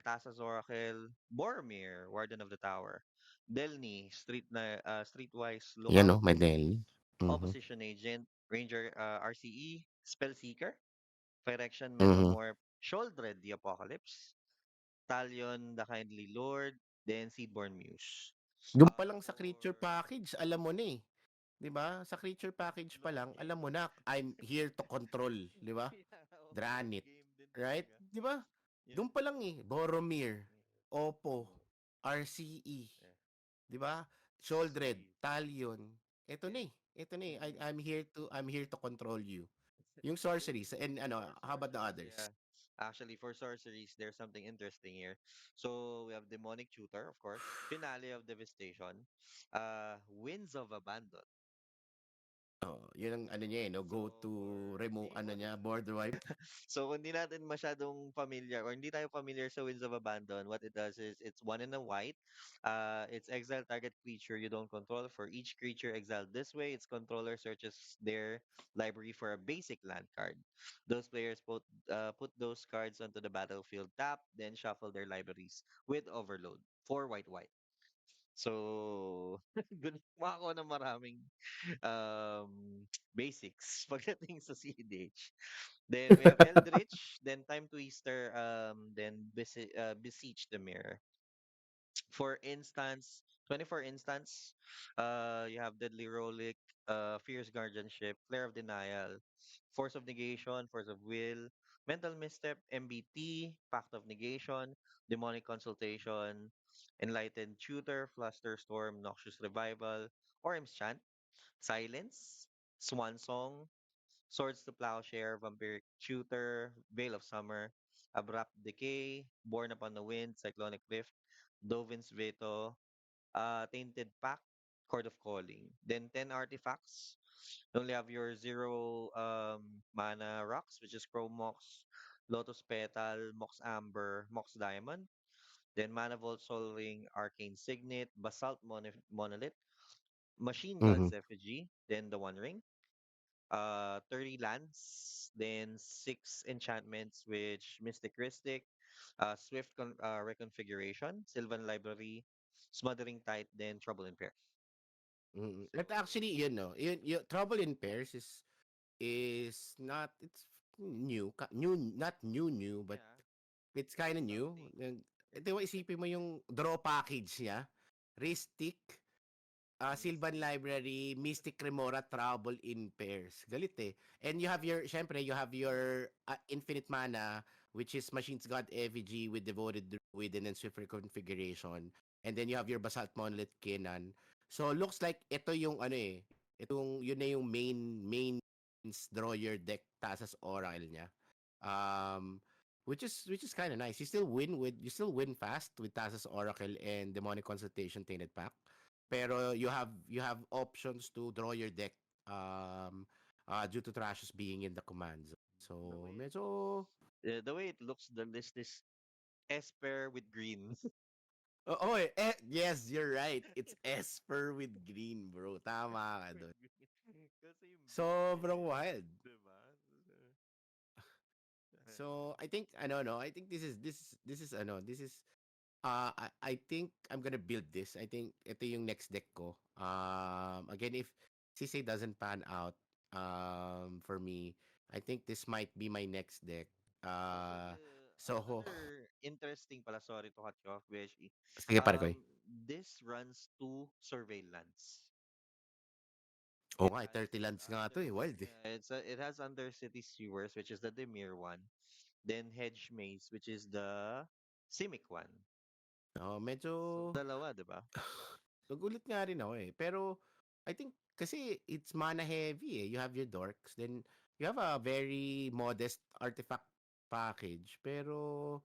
Thassa's Oracle, Boromir, Warden of the Tower, Delny, Streetwise Yan Lookout, no, may Delhi. Mhm. Opposition Agent, Ranger RCE, Spellseeker, Phyrexian Mhm. Metamorph, Sholdred the Apocalypse, Talion the Kindly Lord, then Seedborn Muse. Doon pa lang sa creature For package, alam mo na eh. 'Di ba? Sa creature package pa lang, late alam mo game. na, I'm here to control, 'di ba? Yeah, oo, late Dranit, game din right? talaga. 'Di ba? Yeah. Doon pa lang eh, Boromir, Oppo, Mm, RCE, yeah. 'di ba? Sholdred, Sweet. Talion. Ito Yeah. na eh. Ito na eh. Mm. I'm here to control you. Yung sorceries and how about the others? Yeah. Actually, for sorceries, there's something interesting here. So we have Demonic Tutor, of course, Finale of Devastation, Winds of Abandon. Oo, yun ang ano niya, eh, 'no, go So to for remove ano demon, niya, border wipe. so kung hindi natin masyadong familiar or hindi tayo familiar sa Winds of Abandon, what it does is it's one in a white. It's exile target creature you don't control. For each creature exiled this way, its controller searches their library for a basic land card. Those players put those cards onto the battlefield tap, then shuffle their libraries with Overload. Four white white. So, gumawa ako ng maraming basics pagdating sa CDH. Then we have Eldritch, then Time Twister, then Beseech the Mirror. For instance, 24 instance, you have Deadly Relic, Fierce Guardianship, Flare of Denial, Force of Negation, Force of Will, Mental Misstep, MBT, Pact of Negation, Demonic Consultation, Enlightened Tutor, Fluster Storm, Noxious Revival, Orm's Chant, Silence, Swan Song, Swords to Plowshare, Vampiric Tutor, Veil of Summer, Abrupt Decay, Born Upon the Wind, Cyclonic Rift, Dovin's Veto, Tainted Pact, Chord of Calling. Then 10 artifacts. You only have your 0 mana rocks, which is Chrome Mox, Lotus Petal, Mox Amber, Mox Diamond. Then Mana Vault Soul Ring, Arcane Signet, Basalt Monolith, Machine Mhm, God's Effigy, then the One Ring. 30 lands, then 6 enchantments, which Mystic Ristic, Reconfiguration, Sylvan Library, Smothering Tide, then Trouble in Pairs. At So, actually yun 'no, yun Trouble in Pairs is not it's new, new not new, but yeah, it's kinda it's new. something. Ito isipin mo yung draw package niya, Ristic, Sylvan Mystic. Library, Mystic Remora, Trouble in Pairs. Galit eh. And you have your, syempre, you have your infinite mana, which is Machine's God Effigy with Devoted Druid and then Swifter Configuration. And then you have your Basalt Monolith Kenan. So looks like ito yung ano eh, itong yun na yung main draw your deck tasas Oracle niya. Um which is kind of nice. You still win fast with Tassa's Oracle and Demonic Consultation Tainted Pact. Pero you have options to draw your deck um due to Trashus being in the command zone. The So way it medyo looks, the way it looks, the list is Esper with green. yes, you're right. It's Esper with green, bro. Tama ka Esper dun. with green. Kasi yung build niya Sobrang eh. wild. Diba? So I think I don't know. I think this is I think I'm gonna build this. I think ito yung next deck ko. Again, if Sisay doesn't pan out, for me, I think this might be my next deck. So Uh, the so, another interesting pala, sorry to cut you off, Beshi. sige pare ko. This runs to surveillance. Oo It nga, has 30 lands nga to eh. Wild eh. yeah, it has Undercity Sewers, which is the Demir one. Then Hedge Maze, which is the Simic one. Oo, medyo So dalawa, 'di ba? nagulat nga rin ako eh. Pero I think kasi it's mana heavy eh. You have your dorks, then you have a very modest artifact package. Pero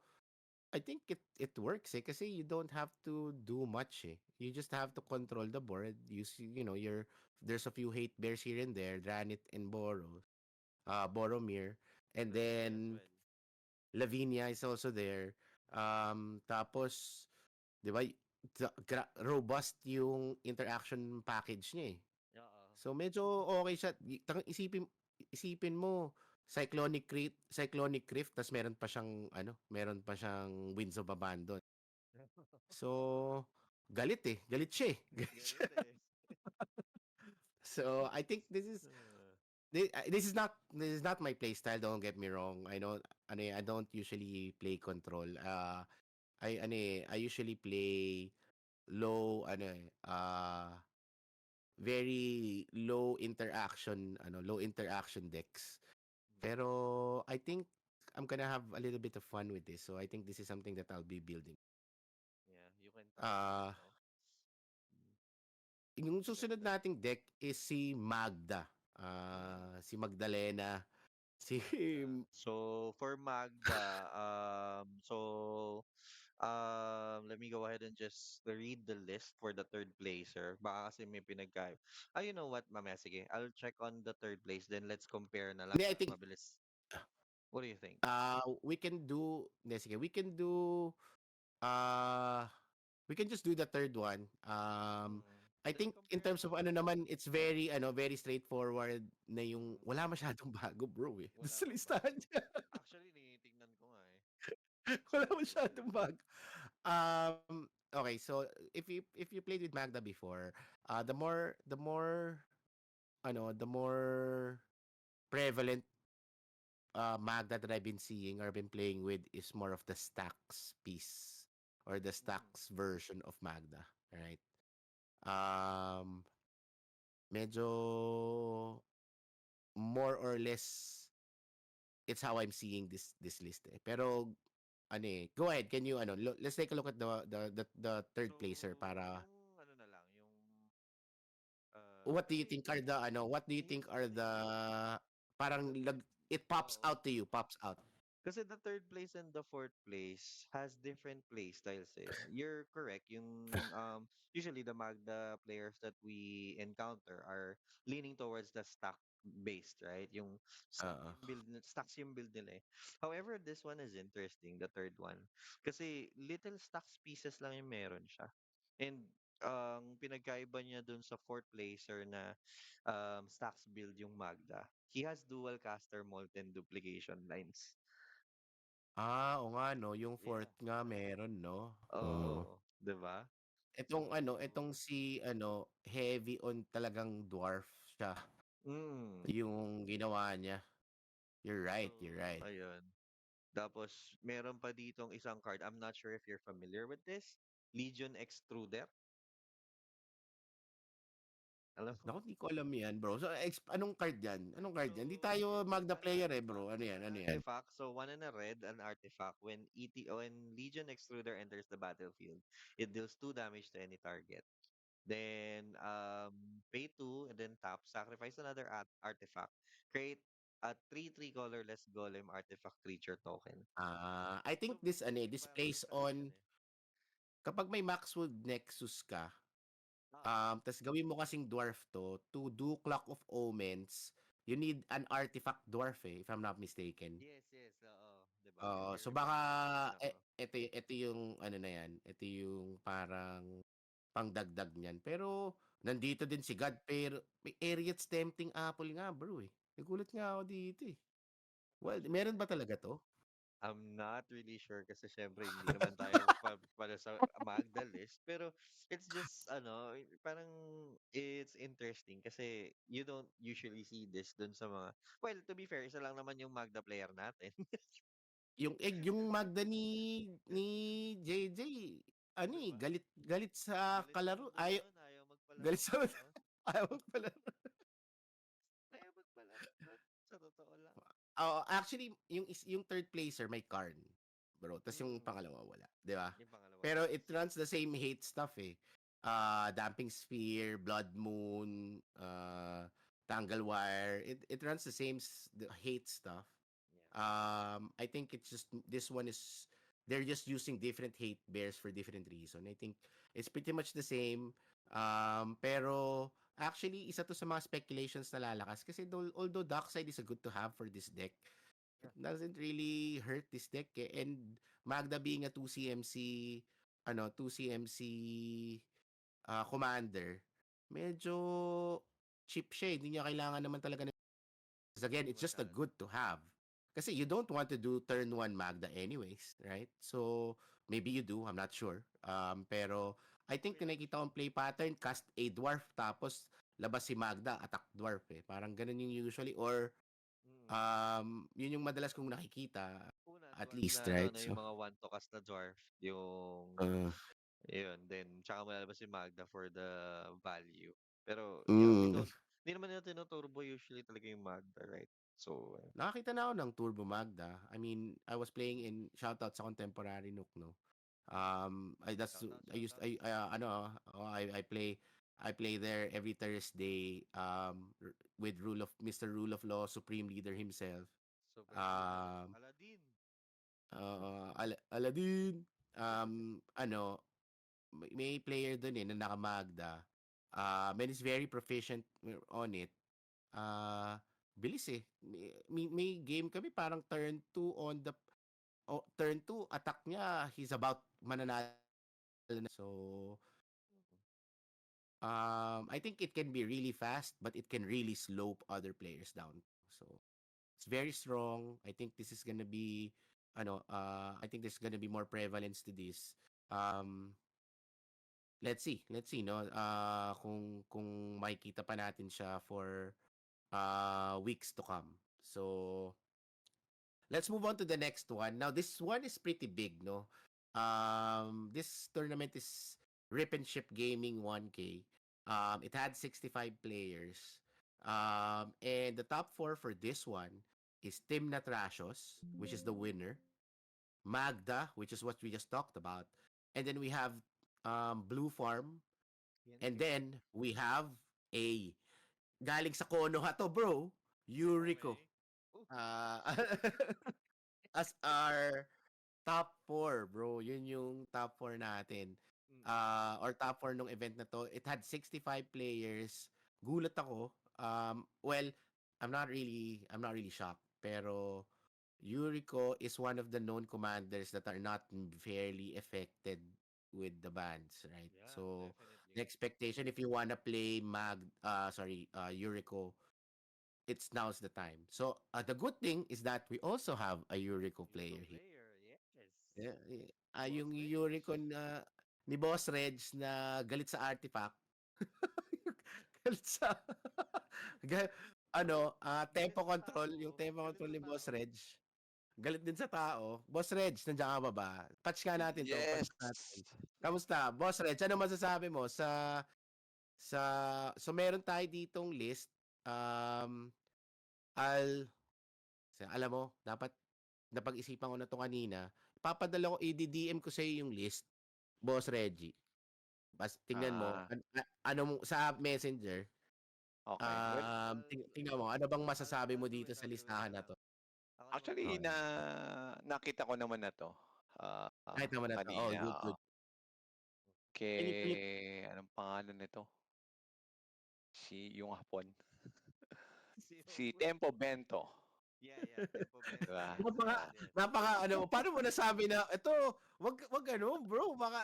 I think it works eh kasi you don't have to do much eh. You just have to control the board. Your there's a few hate bears here and there, Dranit and Boromir, and Lavinia as then well. Lavinia is also there. Tapos 'di ba robust yung interaction package niya eh. Oo. So medyo okay siya. Isipin mo Cyclonic Rift tas meron pa siyang Winds of Abandon. So galit siya eh. Galit siya. Galit eh. So I think this is not my play style, don't get me wrong. I don't usually play control. I usually play very low interaction decks. Pero I think I'm gonna have a little bit of fun with this. So I think this is something that I'll be building. Yeah, you can try it out, Uh, no? Mm, yung susunod Maganda. nating deck is si Magda. Mm. Si Magdalena. Si So for Magda, let me go ahead and just read the list for the third placer. Baka kasi may pinagkaiba. You know what, mamaya sige. I'll check on the third place, then let's compare na lang Hindi, I para think mabilis. What do you think? we can do hindi, sige, uh we can just do the third one. I Let's think in compare terms of ano naman, it's very straightforward na yung mm, wala masyadong bago, bro, eh. wala Sa bang listahan bago. niya. Actually, tinitingnan ko nga eh. Wala So, masyadong bago. Okay, so if you played with Magda before, the more prevalent Magda that I've been seeing or been playing with is more of the stacks piece or the mm, stacks version of Magda, right? Um, medyo more or less it's how I'm seeing this list eh. Pero ano eh, go ahead, can you let's take a look at the third so, placer para yung ano na lang, yung what do you kasi think are the what do you think yung are ano the eh, parang the third, it pops oo. out to you, pops out. Kasi the third place and the fourth place has different play styles eh. You're correct. Yung usually the Magda players that we encounter are leaning towards the stack based, right? Yung Oo. stacks yung build nila eh. However, this one is interesting, the third one. Kasi little stacks pieces lang yung meron siya. And ang pinagkaiba niya dun sa fourth placer na stacks build yung Magda. He has dual caster molten duplication lines. Oo nga 'no, yung Yeah. fourth nga meron 'no? Oo. Oo, 'di ba? So, Itong si heavy on talagang dwarf siya, mm. yung ginawa niya. You're So, right, you're right. ayun. Tapos, meron pa ditong isang card. I'm not sure if you're familiar with this. Legion Extruder. Alam mo? Naku, di ko alam 'yan, bro. So, anong card 'yan? Anong card So, 'yan? Di tayo it's Magda an player, eh, artifact. bro. Ano 'yan, An ano 'yan? artifact. So, one and a red, an artifact. When Legion Extruder enters the battlefield, it deals 2 damage to any target. Then pay 2 and then tap, sacrifice another artifact. Create a 3/3 colorless golem artifact creature token. I think So this basically this parang plays ano siya on eh. kapag may Maxwood Nexus ka, Oo. tas gawin mo kasing dwarf 'to do Clock of Omens, you need an artifact dwarf, eh, if I'm not mistaken. Yes, yes, oo. 'Di ba? If you So baka remember, meron ako. ito yung ano na yan, ito yung parang pangdagdag niyan. Pero nandito din si God, pero may Ariat's Tempting Apple nga, bro, eh. Nagulat nga ako dito, eh. Well, Actually, meron ba talaga 'to? I'm not really sure kasi syempre hindi naman tayo para sa Magda list. Pero it's just parang it's interesting kasi you don't usually see this dun sa mga, well, to be fair, isa lang naman yung Magda player natin. Yung Magda ni JJ, ano, 'Di eh, ba? galit galit sa Galit sa kalaro. mundo nun, ayaw Galit magpalaro. sa Oo. ayaw magpalaro. Ayaw magpalaro nun, sa totoo lang. Oo, actually, yung third placer may Karn, bro. Tas yung Mm. pangalawa wala, 'di ba? Yung pangalawa, Pero yes. it runs the same hate stuff, eh. Damping Sphere, Blood Moon, Tangle Wire. It runs the hate stuff. Yeah. I think it's just this one is they're just using different hate bears for different reason. I think it's pretty much the same. Pero actually isa to sa mga speculations na lalakas kasi although Darkseid is a good to have for this deck, it Yeah. doesn't really hurt this deck, eh. And Magda being a 2 CMC 2 CMC commander, medyo cheap siya, eh. Hindi niya kailangan naman talaga. Again, Hindi it's just a masyado. good to have. Kasi you don't want to do turn 1 Magda anyways, right? So, maybe you do, I'm not sure. Pero, I think kung nakikita kong play pattern, cast a dwarf, tapos labas si Magda, attack dwarf, eh. Parang ganun yung usually. Or, Mm. yun yung madalas kong nakikita, Una, at dwarf least, na right? yung So, mga one to cast na dwarf, yung uh, yun, then tsaka malalabas si Magda for the value. Pero yun, mm, hindi naman nila tinuturbo usually talaga yung Magda, right? So, nakakita na ako ng Turbo Magda. I mean, I was playing in shoutout sa Contemporary Nook, no? shout out, I shout used out. I play there every Thursday with Rule of Mr. Rule of Law, Supreme Leader himself. Super Hero. Um, Aladdin. Aladdin, ano, may player dun na nakamagda. And is very proficient on it. Ah, Bilis eh. May game kami parang turn 2 on the turn 2 attack niya, he's about mananalo na. So, I think it can be really fast, but it can really slow other players down. So, it's very strong. I think this is gonna be, I think there's gonna be more prevalence to this. Um, let's see, no? Kung makikita pa natin siya for weeks to come. So, let's move on to the next one. Now, this one is pretty big, no? This tournament is Rip and Ship Gaming 1K. It had 65 players. And the top four for this one is Tim Natrashos, which is the winner. Magda, which is what we just talked about. And then we have Blue Farm. Yan And kayo. then we have a galing sa Konoha to, bro. Yuriko. Okay. Oh. Uh, as our top 4, bro. Yun yung top 4 natin. Or top 4 nung event na to. It had 65 players. Gulat ako. Well, I'm not really shocked. Pero Yuriko is one of the known commanders that are not fairly affected with the bans, right? Yeah, So the definitely. expectation if you wanna play Yuriko, it's now's the time. So the good thing is that we also have a Yuriko Yuriko player here. player, yes. Yung Boss Reg. Yuriko na ni Boss Reg na galit sa artifact. Galit sa Galit tempo sa control, yung tao. tempo Galit control sa ni Boss tao. Reg. Galit din sa tao. Boss Reg, nandiyan ka ba ba? Patch ka natin to, Yes. patch natin. Kamusta? Boss Reg, ano masasabi mo sa so meron tayo ditong list. Um al alam mo, dapat napag-isipan ko na 'to kanina. Papadala ko, i-DDM ko sa yung list, Boss Reggie. Tingnan mo, Ah, ano mo sa Messenger, okay. Well, tingnan mo, ano bang masasabi I'll mo do dito it. sa I'll do it. listahan na 'to? Ako na actually, Oh, mag-DDM. nakita ko naman na to. kahit naman na 'to. Oh, Kanina. good, Oo. good. Can you Anong pangalan nito? Yung Hapon. Si Si Hopon. Tempo Bento. Yeah, yeah. Tempo Di Bento. ba? Yes, napaka yes, yes. paano mo nasabi na ito, wag ano, bro, baka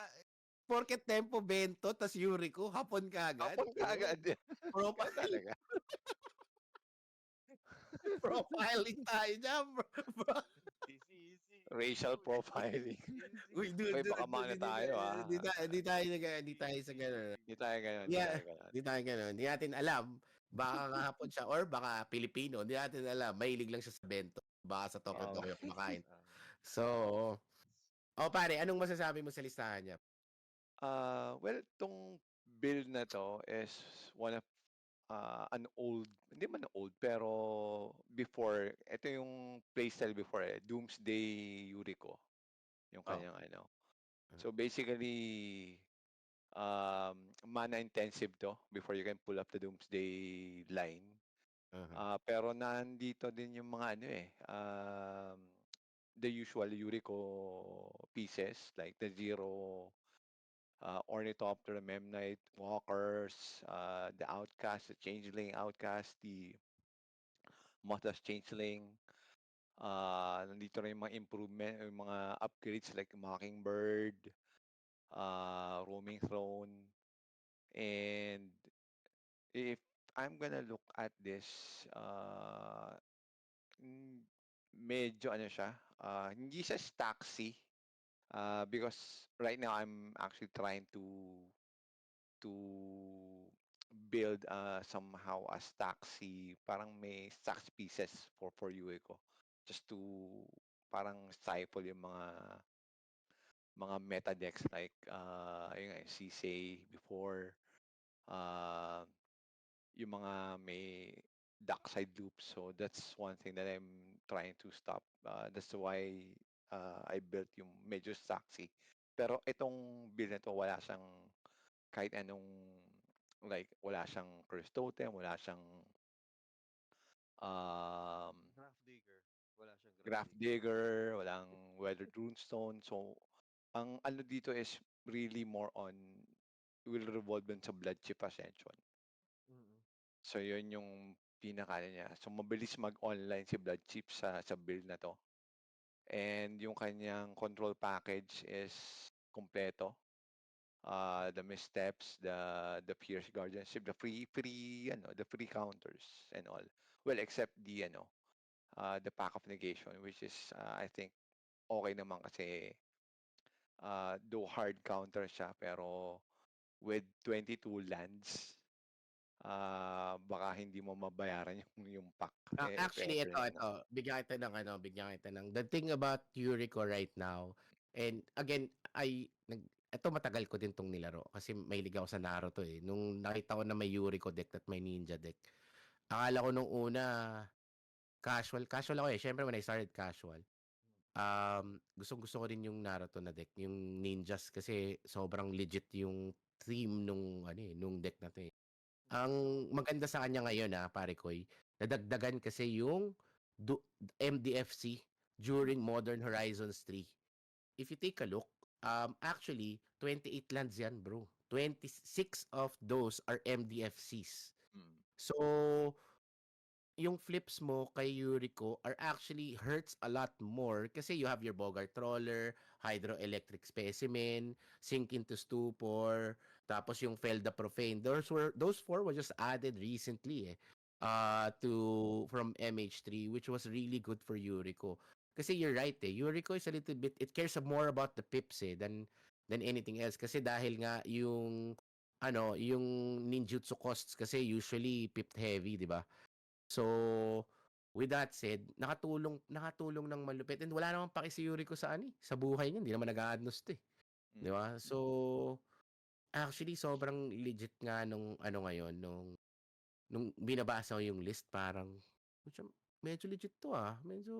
porket Tempo Bento tas Yuriko, hapon kaagad, Hapon bro. kaagad. Profile Talaga. profiling tayo diyan, bro. Bro. Easy, easy. Racial Bro, easy. profiling. Easy. Uy, dude, Uy, dude, baka dude, mano tayo, hindi tayo sa Easy, gano'n. easy. Hindi tayo ganun, hindi Yeah, tayo ganun. hindi tayo gano'n. Hindi natin alam, baka nga hapon siya or baka Pilipino, hindi natin alam. Mahilig lang siya sa bento. Baka sa Tokyo Oo. Tokyo kumakain. Um, So, pare, anong masasabi mo sa listahan niya? Well, tong build na to is one of an old, hindi man old, pero before, ito yung playstyle before Doomsday Yuriko, yung Oh. kanyang ano. So basically, mana intensive to before you can pull up the Doomsday line. Uh-huh. Pero nandito din yung mga the usual Yuriko pieces like the Zero, Ornithopter, Memnite, Walkers, the Outcast, the Changeling Outcast, the Mothas Changeling. Nandito rin yung mga improvement, yung mga upgrades like Mockingbird, Roaming Throne, and if I'm gonna look at this, mm, medyo ano siya, hindi siya stacksy, because right now I'm actually trying to build somehow a stacksy, parang may stacks pieces for UE ko, just to parang stifle yung mga meta decks like yung nga, CSA before, uh, yung mga may dark side loops. So that's one thing that I'm trying to stop. That's why I built yung medyo saxy. Pero itong build na to, wala siyang kahit anong, like, wala siyang curse totem, wala siyang um, Graph Digger. Wala Graph Digger, walang Weathered Runestone. So, ang ano dito is really more on will revolve dun sa Blood Chip Ascension. Mm. So, yun yung pinaka ano niya. So, mabilis mag-online si Blood Chip sa build na to. And yung kanyang control package is kompleto. The missteps, the fierce guardianship, the free counters and all. Well, except the pack of negation, which is I think okay naman kasi though hard counter siya pero with 22 lands, baka hindi mo mabayaran yung pack if Actually, ever na ito, bigyan kita ng the thing about Yuriko right now, and again, ito matagal ko din 'tong nilaro kasi mahilig ako sa Naruto, eh. Nung nakita ko na may Yuriko deck at may Ninja deck, akala ko nung una casual ako, eh. Siyempre when I started casual, gustong-gusto ko rin yung Naruto na deck, yung ninjas kasi sobrang legit yung theme nung ano, eh, nung deck na 'to, eh. Ang maganda sa kanya ngayon, pare Koy, nadagdagan kasi yung du MDFC during Modern Horizons 3. If you take a look, actually 28 lands yan, bro. 26 of those are MDFCs. Mm. So, yung flips mo kay Yuriko are actually hurts a lot more kasi you have your Bogart Troller, Hydroelectric Specimen, Sink into Stupor, tapos yung Felda Profane. Those four were just added recently, to from MH3, which was really good for Yuriko. Kasi you're right, Yuriko is a little bit, it cares more about the pips, than anything else kasi dahil nga yung ninjutsu costs kasi usually pipped heavy, 'di ba? So, with that said, nakatulong ng malupit, and wala namang paki si Yuriko sa sa buhay niya, hindi naman nag-a-adnos 'to, 'di Mm. ba? So, actually sobrang legit nga nung ano ngayon, nung binabasa ko yung list, parang putya, medyo legit 'to, medyo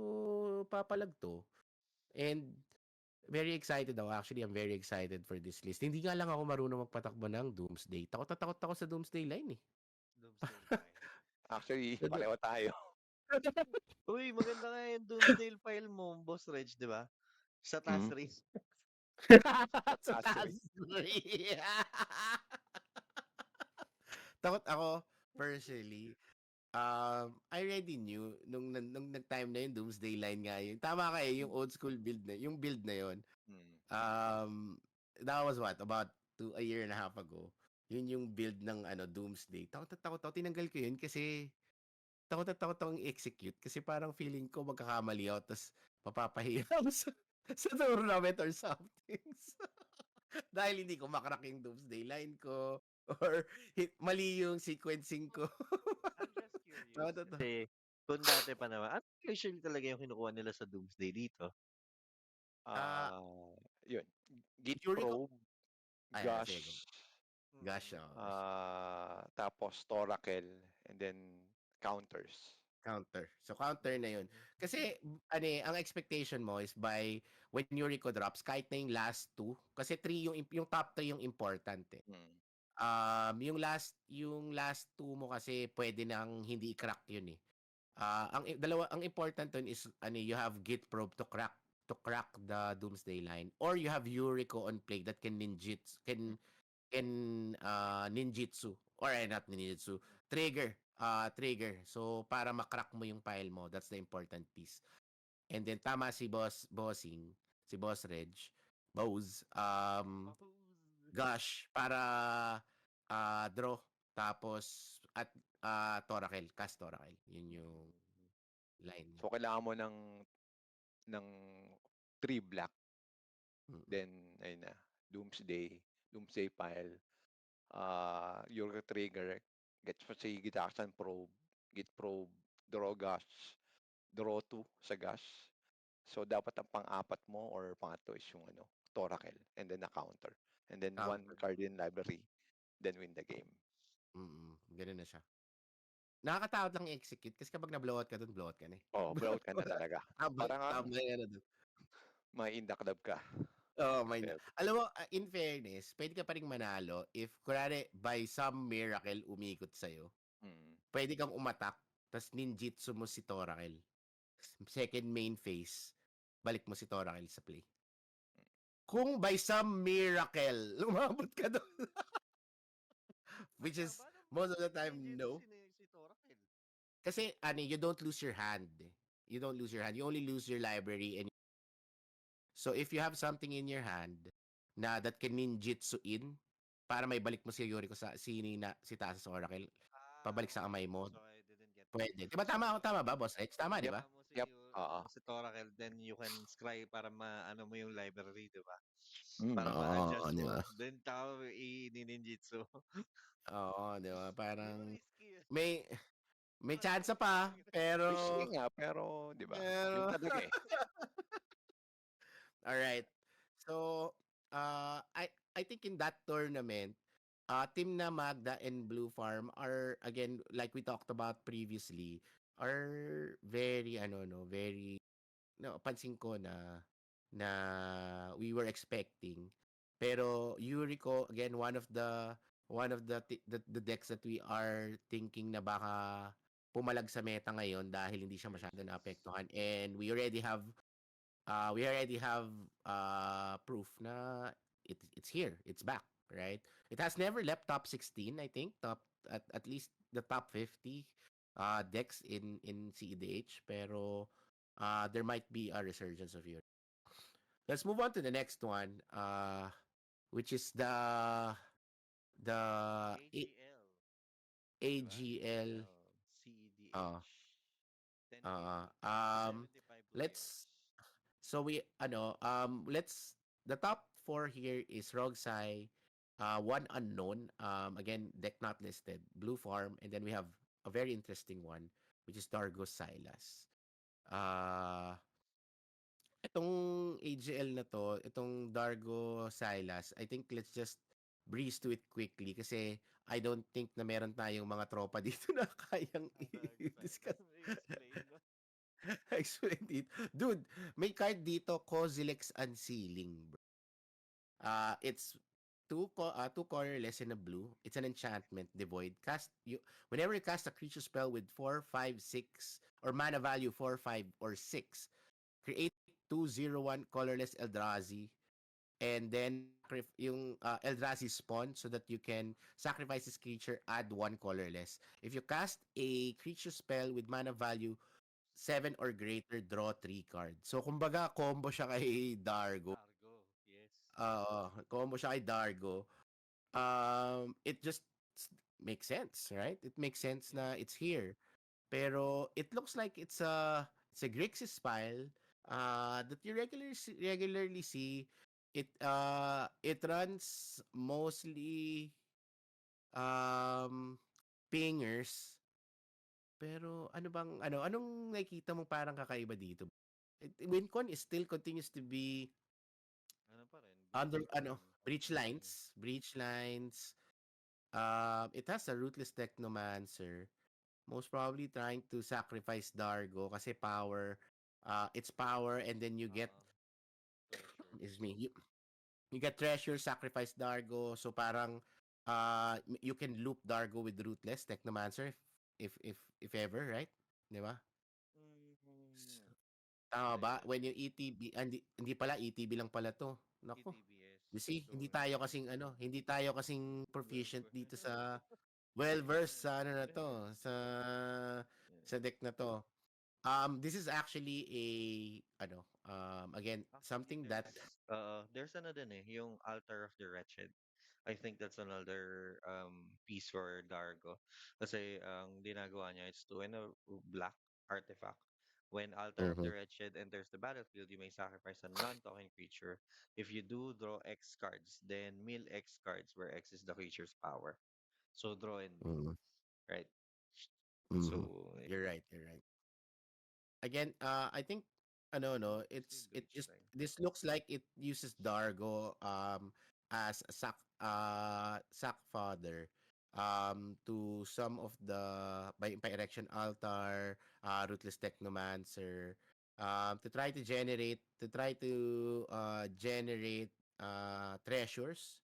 papalag 'to. And very excited ako. Actually, I'm very excited for this list. Hindi nga lang ako marunong magpatakbo ng Doomsday. Takot na takot ako sa Doomsday line, eh. Doomsday File. Actually, Sa pareho tayo. Uy, maganda nga yung Doomsday File mo, Boss Reg, di ba? Sa task Mm. race. Sa Taas taas. rin. Takot ako, personally. I already knew nung nag-time na yung Doomsday Line nga yun. Tama ka, yung old school build na, yung build na yun. Mm. That was what, about a year and a half ago. Yun yung build ng Doomsday. Takot na takot ako. Tinanggal ko yun kasi takot na takot akong execute kasi parang feeling ko magkakamali ako tapos mapapahiya ako sa tournament or something. Dahil hindi ko makrak yung Doomsday Line ko or mali yung sequencing ko. I'm just curious. Takot na Kasi, kung dati pa naman, ano usually talaga yung kinukuha nila sa Doomsday dito? Ah, Yun. Git Yuriko. probe, Sige, go. gush, Gosh, gosh. tapos Torakel, and then counters. Counter. So, counter na yun. Kasi, ang expectation mo is when Yuriko drops, kahit na yung last two, kasi yung top 3 yung important, eh. Mm. Yung last two mo kasi pwede nang hindi i-crack yun, eh. Ang important dun is you have Git probe to crack the Doomsday Line, or you have Yuriko on play that can ninjutsu, or not ninjutsu, trigger. So para makrack mo yung pile mo, that's the important piece. And then tama si Boss Reg, Bows, Gush para draw, tapos at cast Torakel. Yun yung line niya. So, kailangan mo ng 3 black. Mm. Then, ayun na. Doomsday Pile. Your trigger. Get pa si Git Action Probe. Git Probe. Draw Gush. Draw 2 sa Gush. So, dapat ang pang-apat mo or pangatlo is yung Torakel. And then a counter. And then one Counter. card in library. Then win the game. Ganun na siya. Nakakatakot lang i-execute kasi kapag na-blowout ka dun, blowout ka na, eh. Oh, blowout ka na talaga. Parang Tambay ka na dun. may in the club ka. Oo, may Well, alam mo, in fairness, pwede ka pa ring manalo if kunwari by some miracle umikot sa'yo. mm. Pwede kang umatak, tas ninjitsu mo si Torakel. second main phase, balik mo si Torakel sa play. Kung by some miracle, lumabot ka doon. Which is, most of the time, no. Si Torakel. Kasi, you don't lose your hand. You don't lose your hand. You only lose your library. And so, if you have something in your hand na that can ninjutsu in, para may balik mo si Yuriko si Tasa sa Oracle, pabalik sa kamay mo, So I didn't get pwede. Di ba tama ba, Boss Rex? Tama, di Yep. ba? mo si, Yep. Oo. si Torakel, then you can scry para maano mo yung library, di ba? Mm. Para Oo, ma-adjust di mo. ba? Then tao i-ninjitsu. Oo, di ba? Di ba Parang, risky yun? may Parang chance pa, risky. pero, Risky nga, pero, di ba? Yun pero, talaga eh. alright. So, I think in that tournament, Team na Magda and Blue Farm are, again, like we talked about previously, are very, very, no, pansin ko na we were expecting. Pero Yuriko, again, one of the decks that we are thinking na baka pumalag sa meta ngayon dahil hindi siya Yes, masyado yes. naapektuhan, and we already have proof na it's here, it's back, right? It has never left top 16, I think, at least the top 50 decks in CEDH, pero there might be a resurgence of your. Let's move on to the next one, which is the AGL. Diba? AGL. Uh, CEDH. 10K. um, 75 let's players. So let's the top four here is Rogsai, one unknown, again deck not listed, Blue Farm, and then we have a very interesting one which is Dargo Silas. Uh itong AGL na to, itong Dargo Silas, I think let's just breeze to it quickly kasi I don't think na meron tayong mga tropa dito na kayang Dargo i-discuss. Explain mo. Explain it. Dude, may card dito, Kozilek's Unsealing, bro. It's two colorless and a blue. It's an enchantment, devoid. Whenever you cast a creature spell with 4, 5, 6, or mana value 4, 5, or 6, create 2/0/1 colorless Eldrazi, and then yung Eldrazi spawn so that you can sacrifice this creature, add one colorless. If you cast a creature spell with mana value 7 or greater, draw 3 cards. So, kumbaga, combo siya kay Dargo. Dargo. Yes. Combo siya kay Dargo. It just makes sense, right? It makes sense na it's here. Pero it looks like it's a Grixis file that you regularly see. It runs mostly um pingers. Pero anong nakikita mo parang kakaiba dito? WinCon is still continues to be Ano pa rin? under Breach pa rin. breach Actually. lines. It has a Ruthless Technomancer. Most probably trying to sacrifice Dargo kasi it's power, and then you get Treasure. is me. You get treasure, sacrifice Dargo, so parang you can loop Dargo with Ruthless Technomancer if ever, right? 'Di ba? Mm, Tama ba? pwede. When you ETB, hindi pala ETB lang pala 'to. Nako. ETBS. You see, So, hindi. hindi tayo kasing proficient Well, dito sa well-versed sa ano na 'to, yeah. sa deck na 'to. This is actually again, Actually, something that there's another yung Altar of the Wretched. I think that's another piece for Dargo. Kasi ang ginagawa niya is to in a black artifact. When Altar of the Mhm. Wretched enters the battlefield, you may sacrifice a non-token creature. If you do draw X cards, then mill X cards where X is the creature's power. So draw and mill, Mhm. right? Mhm. So You're right, you're right. Again, I think no, mostly it breach just lang. this looks like it uses Dargo as a sack fodder to some of the by erection altar, ruthless technomancer, to try to generate treasures,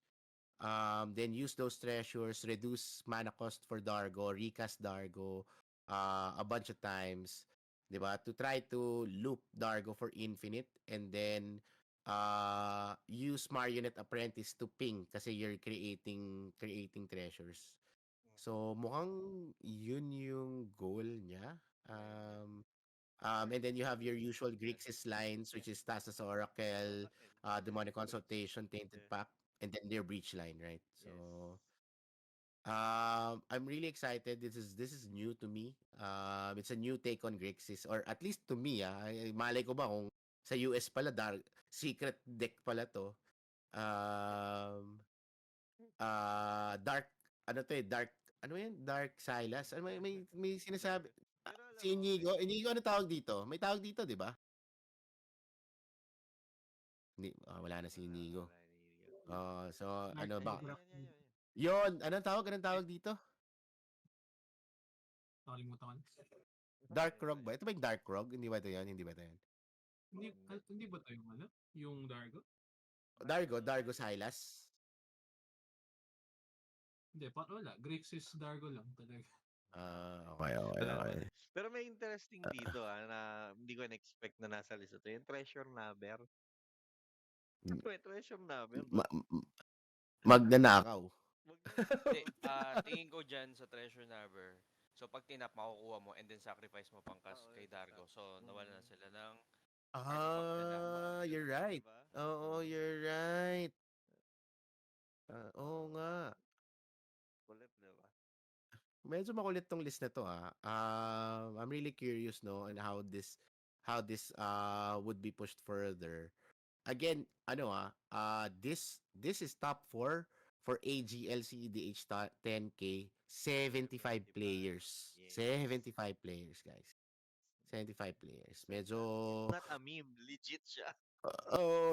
then use those treasures, reduce mana cost for Dargo, recast Dargo a bunch of times, 'di ba? To try to loop Dargo for infinite and then use Marionette Apprentice to ping kasi you're creating treasures. So mukhang yun yung goal niya. Um and then you have your usual Grixis lines, which is Thassa's Oracle, Demonic Consultation, Tainted Pact, and then their Breach line, right? So, I'm really excited. This is new to me. It's a new take on Grixis, or at least to me. Malay ko ba kung sa US pala, secret deck pala to. Um, Dark, ano to eh, Dark, ano yan? Dark Silas? Ano, may sinasabi. Pero alam Si mo, Inigo, Inigo ano tawag dito? May tawag dito, di ba? Hindi, wala na si Inigo. wala niniyo. So Dark ano ba? Ayun, Rock. yan, yan, yan, yan. Yon, anong tawag dito? Nakalimutan ko. Dark Rog ba? Ito ba yung Dark Rog? Hindi ba ito yan? Hindi ba ito yan? Hindi ba tayo yung Yung Dargo? Dargo Silas. Hindi, wala. Grixis Dargo lang talaga. Okay. Wala naman. Pero may interesting dito na hindi ko na-expect na nasa list ito. Yung Treasure Naber. May Treasure Naber, no? Magnanakaw. Wag na Hindi, lang. tingin ko dyan sa Treasure Naver, so pag tinap, makukuha mo and then sacrifice mo pang Oo, kay Dargo. So, nawala na sila ng artifact nila. You're right. Diba? Oo, you're right. Oo nga. Kulit, diba? Medyo makulit tong list na to I'm really curious no on how this would be pushed further. Again, this is top 4 for AGL CEDH 10K, 75 players. Yes. 75 players, guys. 75 players. Medyo It's not a meme. Legit siya.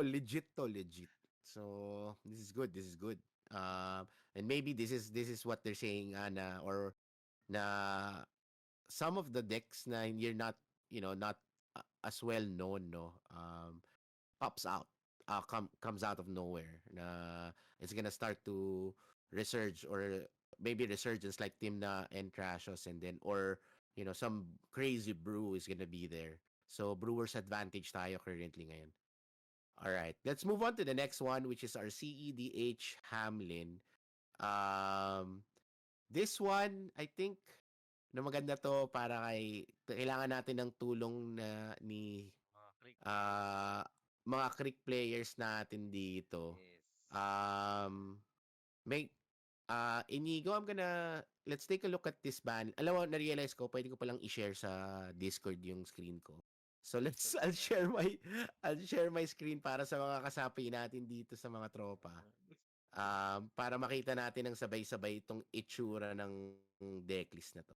legit to, legit. So, this is good. This is good. And maybe this is what they're saying na some of the decks na you're not, not as well known, no. Pops out, comes out of nowhere. Na it's gonna start to resurge, or maybe resurgence like Timna and Trashos, and then or some crazy brew is gonna be there. So Brewers advantage tayo currently ngayon. All right, let's move on to the next one, which is our CEDH Hamlin. This one, I think, na maganda to para kailangan natin ng tulong ni Mga creek. mga Creek players natin dito. Yes. May Inigo, let's take a look at this ban. Alam mo, na-realize ko, pwede ko palang i-share sa Discord yung screen ko. So I'll share my screen para sa mga kasapi natin dito sa mga tropa. Para makita natin ng sabay-sabay itong itsura ng decklist na to.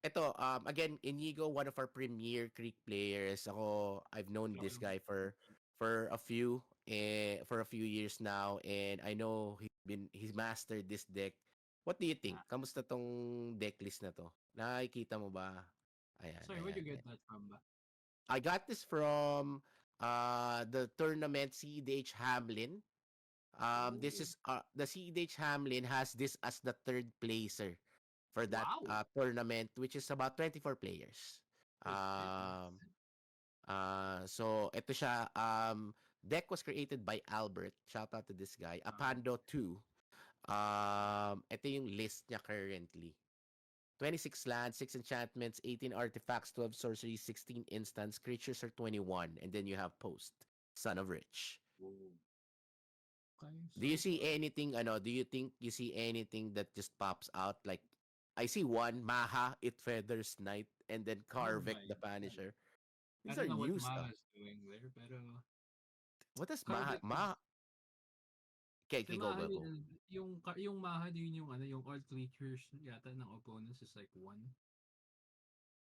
Ito, again, Inigo, one of our premier Creek players. I've known this guy for a few years now, and I know he's mastered this deck. What do you think? Kamusta tong deck list na to? Nakikita mo ba? Ayan. Sorry, where'd you get that from ba? I got this from the tournament CEDH Hamlin. This is the CEDH Hamlin has this as the third placer for that tournament, which is about 24 players. So ito siya, deck was created by Albert. Shout out to this guy. Apando 2. Ito yung list niya currently. 26 lands, 6 enchantments, 18 artifacts, 12 sorceries, 16 instants, creatures are 21, and then you have Post, Son of Rich. Do you see anything, do you think you see anything that just pops out? Like, I see one, Maha, It Feathers Knight, and then Karvik, the Punisher. These I are don't know new what stuff. Maha's doing there, pero... What does Maha? Okay, go. Yung Maha din yung all creatures yata ng opponents is like 1.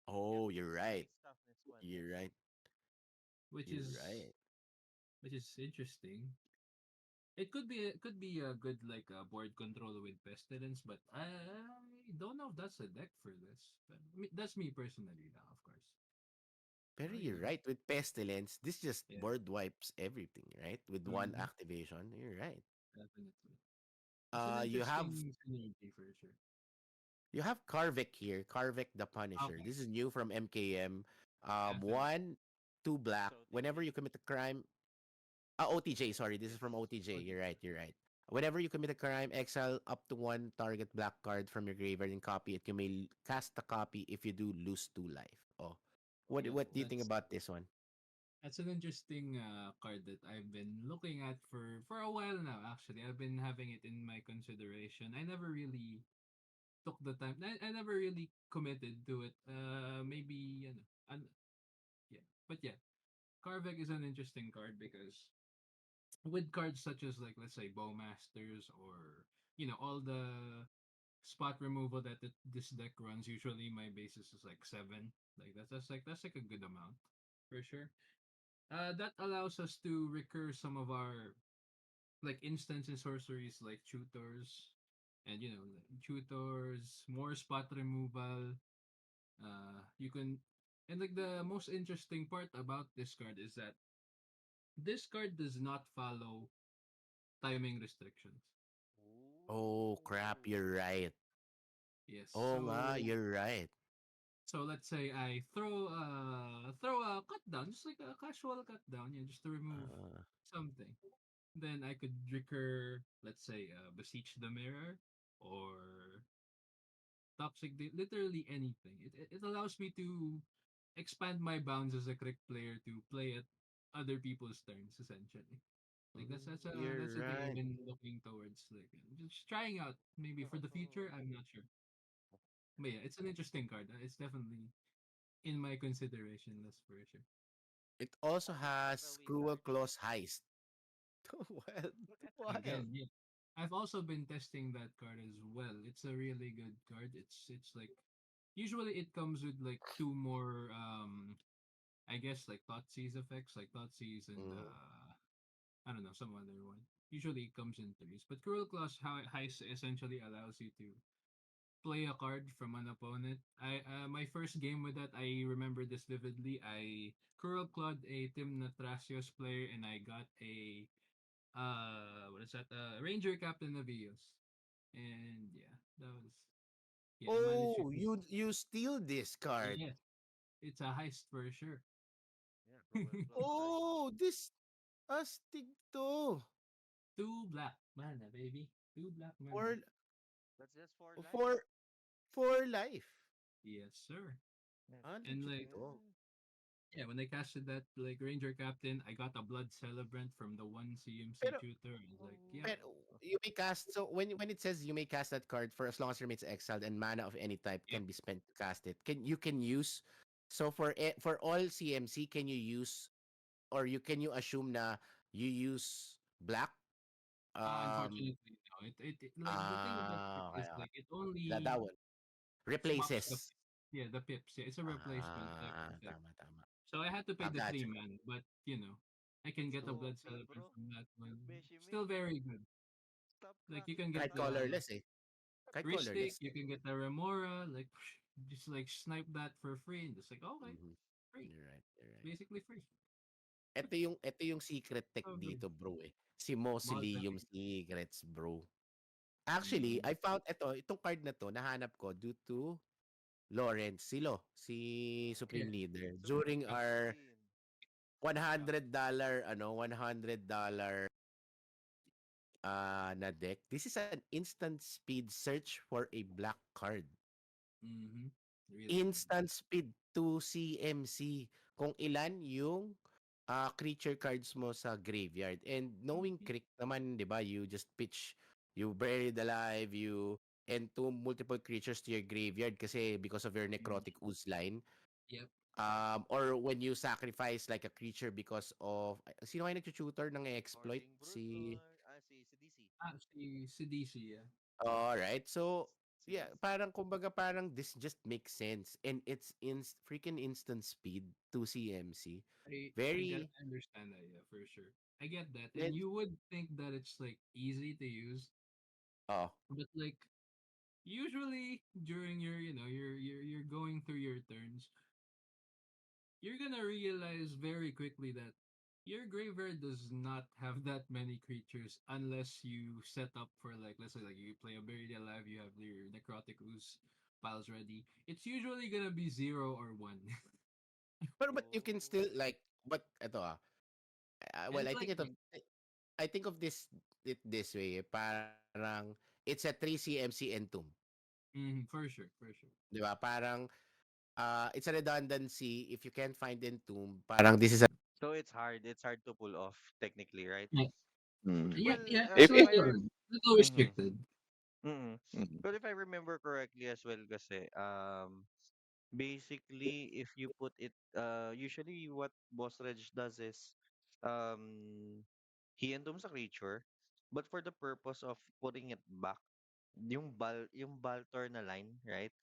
Oh, you're right. Toughness 1. You're right. Which is interesting. It could be a good like board control with Pestilence, but I don't know if that's a deck for this. But that's me personally now, of course. Pero you're right, with Pestilence, this just board wipes everything, right? With one activation, you're right. Definitely. You have synergy for sure. You have Karvik here, Karvik the Punisher. Okay. This is new from MKM. Yeah, so One, two It's black. Whenever OTJ. you commit a crime, OTJ. Sorry, this is from OTJ. You're OTG. right. You're right. Whenever you commit a crime, exile up to one target black card from your graveyard and copy it. You may cast a copy. If you do, lose 2 life. Oh, Yeah, what do you think about this one? that's an interesting card that I've been looking at for a while now. Actually, I've been having it in my consideration. I never really took the time. I never really committed to it. Maybe yeah, but yeah, Carvec is an interesting card because with cards such as like let's say Bowmasters or all the spot removal that this deck runs. Usually my basis is like 7. Like that's like a good amount for sure. That allows us to recur some of our like instants and sorceries like tutors and like tutors, more spot removal. You can and like the most interesting part about this card is that this card does not follow timing restrictions. Oh crap! You're Ooh. right. Yes. Oh nga, So you're right. let's say I throw a cut down, just like a casual cut down, just to remove Uh, something. Then I could recur, let's say, beseech the mirror or literally anything. It allows me to expand my bounds as a crick player to play at other people's turns, essentially. Like that's you're the thing I've right. been looking towards, like just trying out maybe for the future. I'm not sure, but yeah, it's an interesting card. It's definitely in my consideration list for sure. It also What a has Cruel wizard. Claws Heist. Wild, wild. Again, yeah. I've also been testing that card as well. It's a really good card. It's like usually it comes with like two more I guess like Thoughtseize effects, like Thoughtseize and Mhm. I don't know, some other one. Usually it comes in threes. But Cruel Claws Heist essentially allows you to play a card from an opponent. I My first game with that, I remember this vividly. I Cruel Clawed a Tim Natrasios player and I got a what is that? Ranger Captain Navios. And yeah, that was yeah, I managed to Oh, you steal this card. yeah, it's a heist for sure. Yeah, Cruel Claws Heist. Oh, this astig to. Two black mana, baby. Two black mana. For That's just for life. for for life. Yes, sir. Yes. Ah, And legit like to. Yeah. yeah, when I casted that like Ranger Captain, I got a Blood Celebrant from the one CMC Pero tutor. I was like, yep, pero Oh. you may cast, so when it says you may cast that card for as long as remains exiled and mana of any type yep. can be spent to cast it. Can use, so for all CMC, can you use, or can you assume na you use black? Um Unfortunately, no. Like the thing about it okay, is okay. like it That only one swaps replaces. the pips. Yeah, it's a replacement type effect. Tama tama. So I had to pay I the got three you. man, but I can It's get a Mhm. blood OP, celebrant bro. from that one. You're bashing Still me. very good. Stop Like you cracking can the get Kahit top. the colorless eh. Kahit Ristic, colorless you eh. can get the Remora, like just like snipe that for free and just like okay, Mhm. free. You're right, you're right. Basically free. Ito yung secret tech So good. dito, bro eh. Si Mausoleum Multi. Secrets, bro. Actually, Mm-hmm. I found itong card na to, nahanap ko due to Lawrence, si Yeah. Supreme Leader, Super during Yep. our Supreme. $100 $100 na deck. This is an instant speed search for a black card. Mm-hmm. Really good. Instant speed to CMC. Kung ilan yung creature cards mo sa graveyard. And knowing Mhm. Crick naman, 'di ba, you just pitch, you buried alive, you and two multiple creatures to your graveyard kasi because of your Mm. necrotic ooze line. Yep. Or when you sacrifice like a creature because of sino kayo nag-tutor ng exploit Coursing Brood si or si DC. Si DC, yeah. all right. So Si yeah, DC. parang kumbaga parang this just makes sense and it's freaking instant speed to CMC. Very I understand that, yeah, for sure. I get that. And and you would think that it's like easy to use, oh, but like usually during your, you're going through your turns, you're gonna realize very quickly that your graveyard does not have that many creatures unless you set up for like let's say like you play a buried alive, you have your necrotic ooze piles ready, it's usually gonna be 0 or 1. Pero but you can still Oh. like, but ito And well, it's like quick. I think of this way, parang it's a 3 CMC Entomb, For sure, for sure. 'di ba? Parang it's a redundancy if you can't find Entomb, parang this is a So it's hard. It's hard to pull off technically, right? Yeah, Mm. yeah, Well, yeah. If if if I Absolutely. rem Little mhm, restricted. mhm. mm, But if I remember correctly as well, kasi basically if you put it usually what Boss Reg does is um he entombs a creature, but for the purpose of putting it back, yung Baltor na line, right?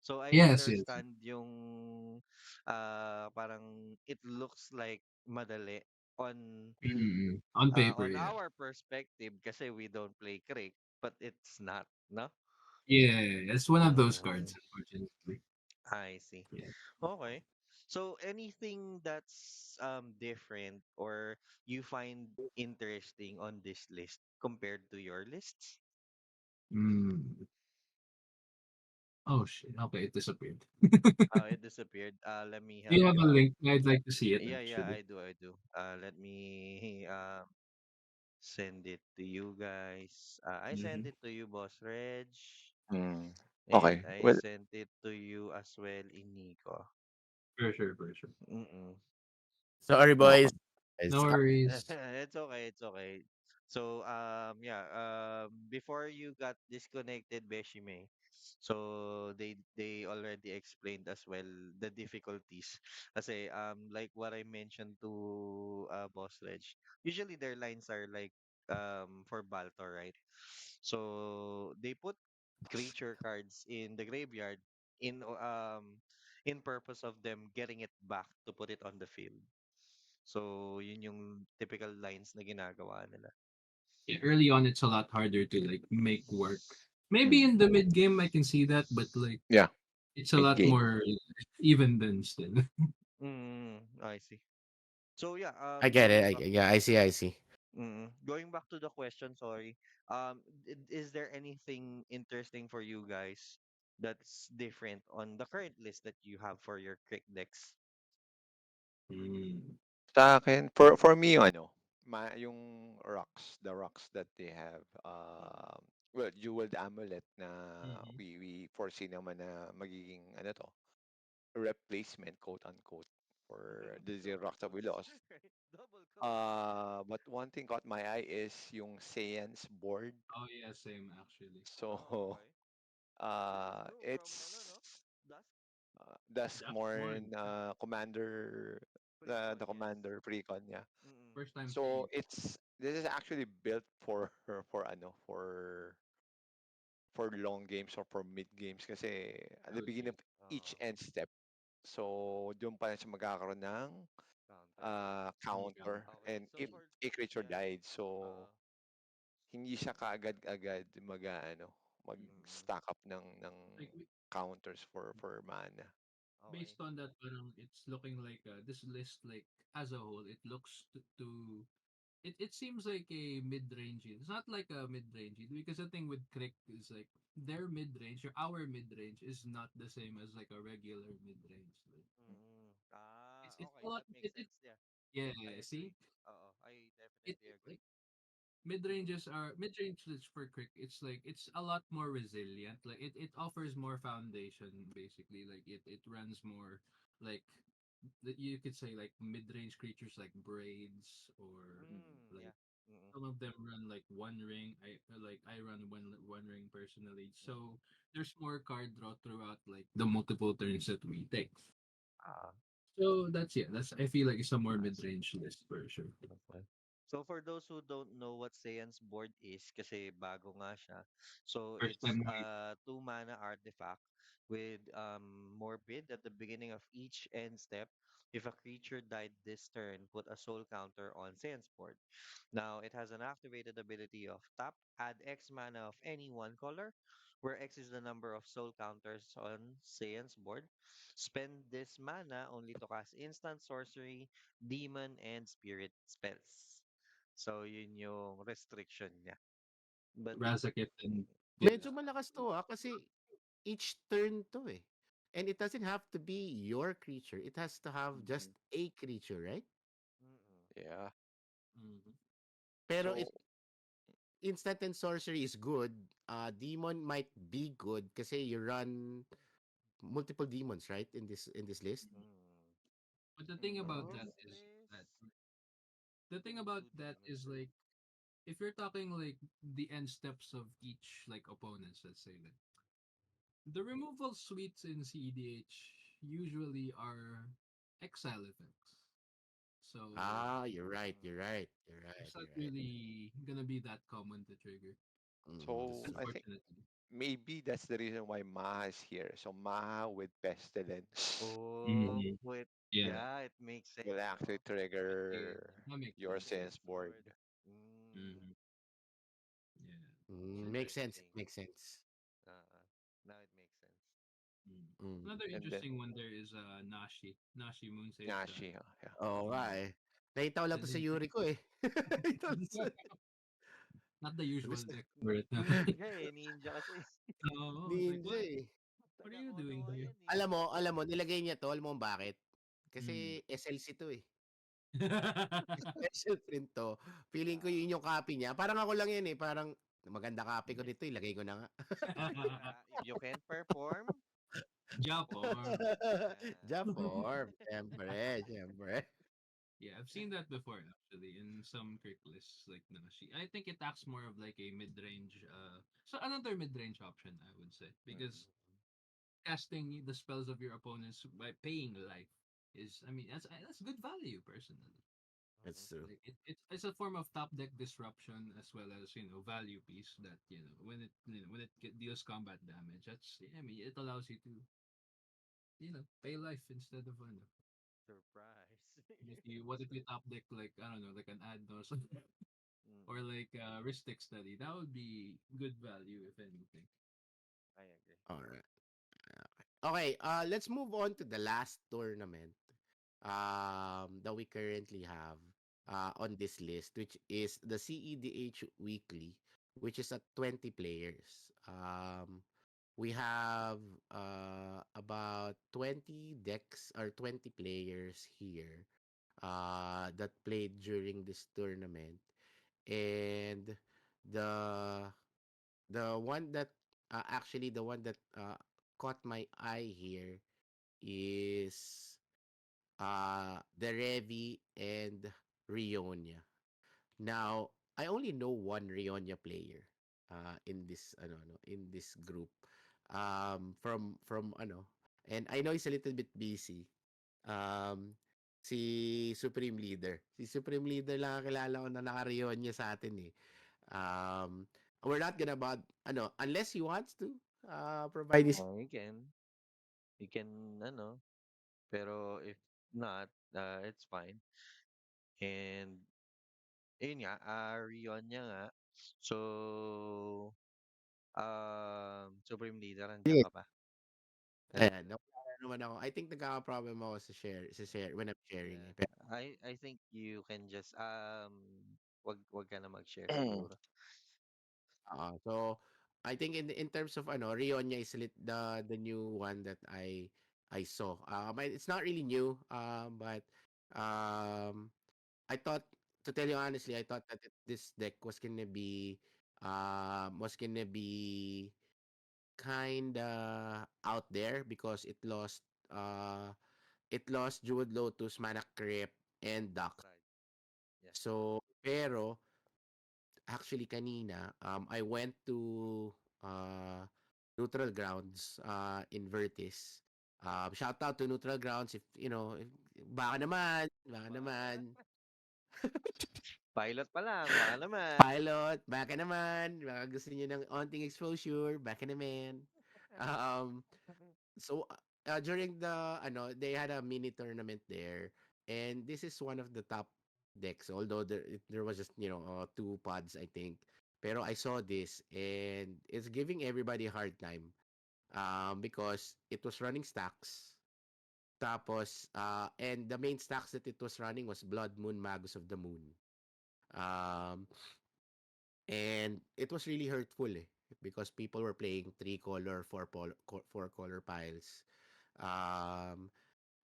So I Yes, yes. understand yung parang it looks like madali on On paper, on yeah. our perspective kasi we don't play Crick, but it's not, no? Yeah, it's one of those Mm, cards, unfortunately. I see. Yeah. Okay. So anything that's different or you find interesting on this list compared to your lists? Mm. Oh shit. Okay, it disappeared. It disappeared. Let me Do help you have you a out. link? I'd like to see it Yeah, yeah, actually. I do, I do. Let me send it to you guys. I send Hmm. it to you, Boss Reg, mm. and Okay. I Well, sent it to you as well, Inigo. For sure, for sure. Mm-mm. sorry boys. okay. No Guys. worries. It's okay, it's okay. So yeah, before you got disconnected, Beshime, so they already explained as well the difficulties. Kasi like what I mentioned to Boss Reg, usually their lines are like for Baltor, right? So they put creature cards in the graveyard in purpose of them getting it back to put it on the field. So, yun yung typical lines na ginagawa nila. Yeah, early on, it's a lot harder to like make work. Maybe Mm. in the mid game, I can see that, but like Yeah, it's a mid lot game. more even than still. I see. So yeah, I get it. Yeah, I see. going back to the question, sorry. Is there anything interesting for you guys that's different on the current list that you have for your Crick decks? Mm. Sa akin, for me, yung yung rocks, the rocks that they have, well, jeweled amulet na Mhm. we foresee naman na magiging, replacement, quote unquote, for the zero Double rocks that we cost. lost. Right? Double cost. But one thing caught my eye is yung Saiyan's board. Oh yeah, same actually. So, Okay. Saiyan's Bro from ano it's no? Dusk that's more One. commander, Precon, the yes. commander precon, yeah. Mm-mm. First time So seeing. this is actually built for for long games or for mid games kasi at the Oh beginning shit. of each end step. So doon pa lang siya magkakaroon ng Counter. Any counter, counter. Okay. and So if for a creature yeah. died, so Uh hindi siya kaagad-agad mm-mm. mag-stack up ng Like counters for mana. Okay. based on that, parang it's looking like this list, like as a whole, it looks to it seems like a mid-range. It's not like a mid-range because the thing with Crick is like their mid-range or our mid-range is not the same as like a regular mid-range. Like, Mm-mm. it's a Okay, lot. that makes sense. Yeah. Yeah. I See, agree. I definitely agree. like mid-ranges Mm-mm. are mid-range list for Crick. It's like it's a lot more resilient. Like it offers more foundation basically. Like it runs more like you could say like mid-range creatures like braids or like Yeah. Mm-mm. some of them run like one ring. I run one ring personally. Mm-mm. So there's more card draw throughout like the multiple turns that we take. Ah, So that's yeah, that's I feel like it's a more I mid see. range list for sure. Okay. So for those who don't know what Saiyan's board is, kasi bago nga siya. So First it's time a 2 mana artifact with Morbid at the beginning of each end step. If a creature died this turn, put a soul counter on Saiyan's board. Now it has an activated ability of tap, add X mana of any one color, where X is the number of soul counters on Saiyan's board. Spend this mana only to cast instant sorcery, demon, and spirit spells. So, yun yung restriction niya. But, Razaketh and Medyo Gila. malakas to kasi each turn to eh. And it doesn't have to be your creature. It has to have just Mm-mm. a creature, right? Mm-mm. Yeah. Mhm. Pero So instant and sorcery is good. Demon might be good kasi you run multiple demons, right? In this list. Mm. But the thing In about Oh. that this is that list, the you thing need about two that demons, is right? like if you're talking like the end steps of each like opponents, let's say like the removal suites in CEDH usually are exile effects. So You're right. You're Mm. right. You're right. it's not You're right. really gonna be that common to trigger, That's so true. I think unfortunately. maybe that's the reason why Maha is here. So Maha with Pestilence Oh, Mhm. it Yeah, yeah, it makes will sense, actually no? trigger With that makes your sense. Twin sense board. Sword. Mm. Hmm. Yeah. Makes sense. Interesting. It makes sense. Uh, now it makes sense. Mm. Mm. Another And then interesting one there is Nashi Moon Sage Nyashi, Giant. yeah. Oo nga Mm. eh. Nakita ko It's lang an 'to sa Yuri ko eh. Nakita ko lang not the usual gusto deck for it. Ninja eh, ninja kasi. Oh, it's like ninja what? eh. What are Taga you doing Konoha here? yan eh. Alam mo, nilagay niya 'to, alam mo kung bakit? Mm. Kasi SLC 'to eh. Special print 'to. Feeling ko yun Ah, yung copy niya. Parang ako lang yan eh, parang maganda copy ko nito, ilagay ko na nga. if you can perform, Japon. yeah. Jaform, siyempre, siyempre. Yeah, I've seen that before actually in some trick lists like Nashi. I think it acts more of like a mid-range so another mid-range option I would say because Mm. casting the spells of your opponents by paying life is I mean that's good value personally. Mm-mm. That's true. Like it's a form of top deck disruption as well as value piece that when it deals combat damage that's I mean it allows you to pay life instead of Surprise. if you what if you top deck like I don't know like an ad or something or Mm-mm. like Ristic study that would be good value if anything. I agree. All right. Okay, let's move on to the last tournament that we currently have on this list, which is the CEDH Weekly, which is at 20 players. We have about 20 decks or 20 players here that played during this tournament. And the one that actually the one that caught my eye here is the Revi and Rionia. Now, I only know one Rionia player in this group. From and I know he's a little bit busy. Um si Supreme Leader. Si Supreme Leader lang ang kilala ko na naka-Rionia sa atin eh. Um we're not gonna about unless he wants to provide his Oh, you can, pero if not, it's fine. And, yun nga, Rion niya nga. So, Supreme Leader, nandiyan ka ba? Hello, Ayan, hello. nawala na naman ako. I think nagkaka-problem ako sa share when I'm sharing, Yeah. eh. Pero I think you can just, wag ka na mag-share siguro. so I think in terms of Rionya is the new one that I saw. It's not really new, but um, I thought to tell you honestly, I thought that this deck was gonna be kinda out there because it lost Jewel Lotus, Mana Crypt, and Dox. Right. Yeah. So, pero actually kanina, I went to Neutral Grounds in Vertis. Shout out to Neutral Grounds if baka Baka. naman, Pilot pa lang, baka naman. pilot, baka gusto niyo ng onting exposure, baka naman. Um, so during they had a mini tournament there, and this is one of the top decks. Although there was just two pods, I think. Pero I saw this, and it's giving everybody a hard time. Because it was running stacks. Tapos, and the main stacks that it was running was Blood Moon, Magus of the Moon. Um, and it was really hurtful eh. because people were playing three color, four color piles. Um,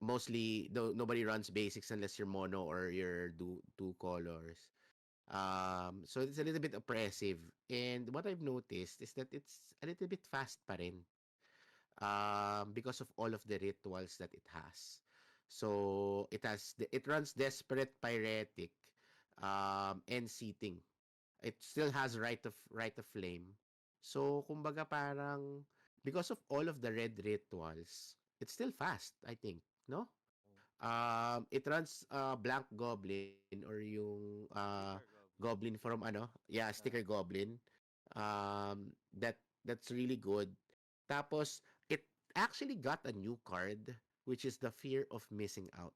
Mostly, nobody runs basics unless you're mono or you're two colors. So it's a little bit oppressive. And what I've noticed is that it's a little bit fast pa rin, because of all of the rituals that it has. So it runs desperate, pyretic, and seating. It still has right of flame. So kumbaga parang because of all of the red rituals, it's still fast, I think, no? It runs Blank Goblin or yung Sticker Goblin goblin. from ano, yeah, Sticker Goblin. That's really good. Tapos it actually got a new card, which is the Fear of Missing Out.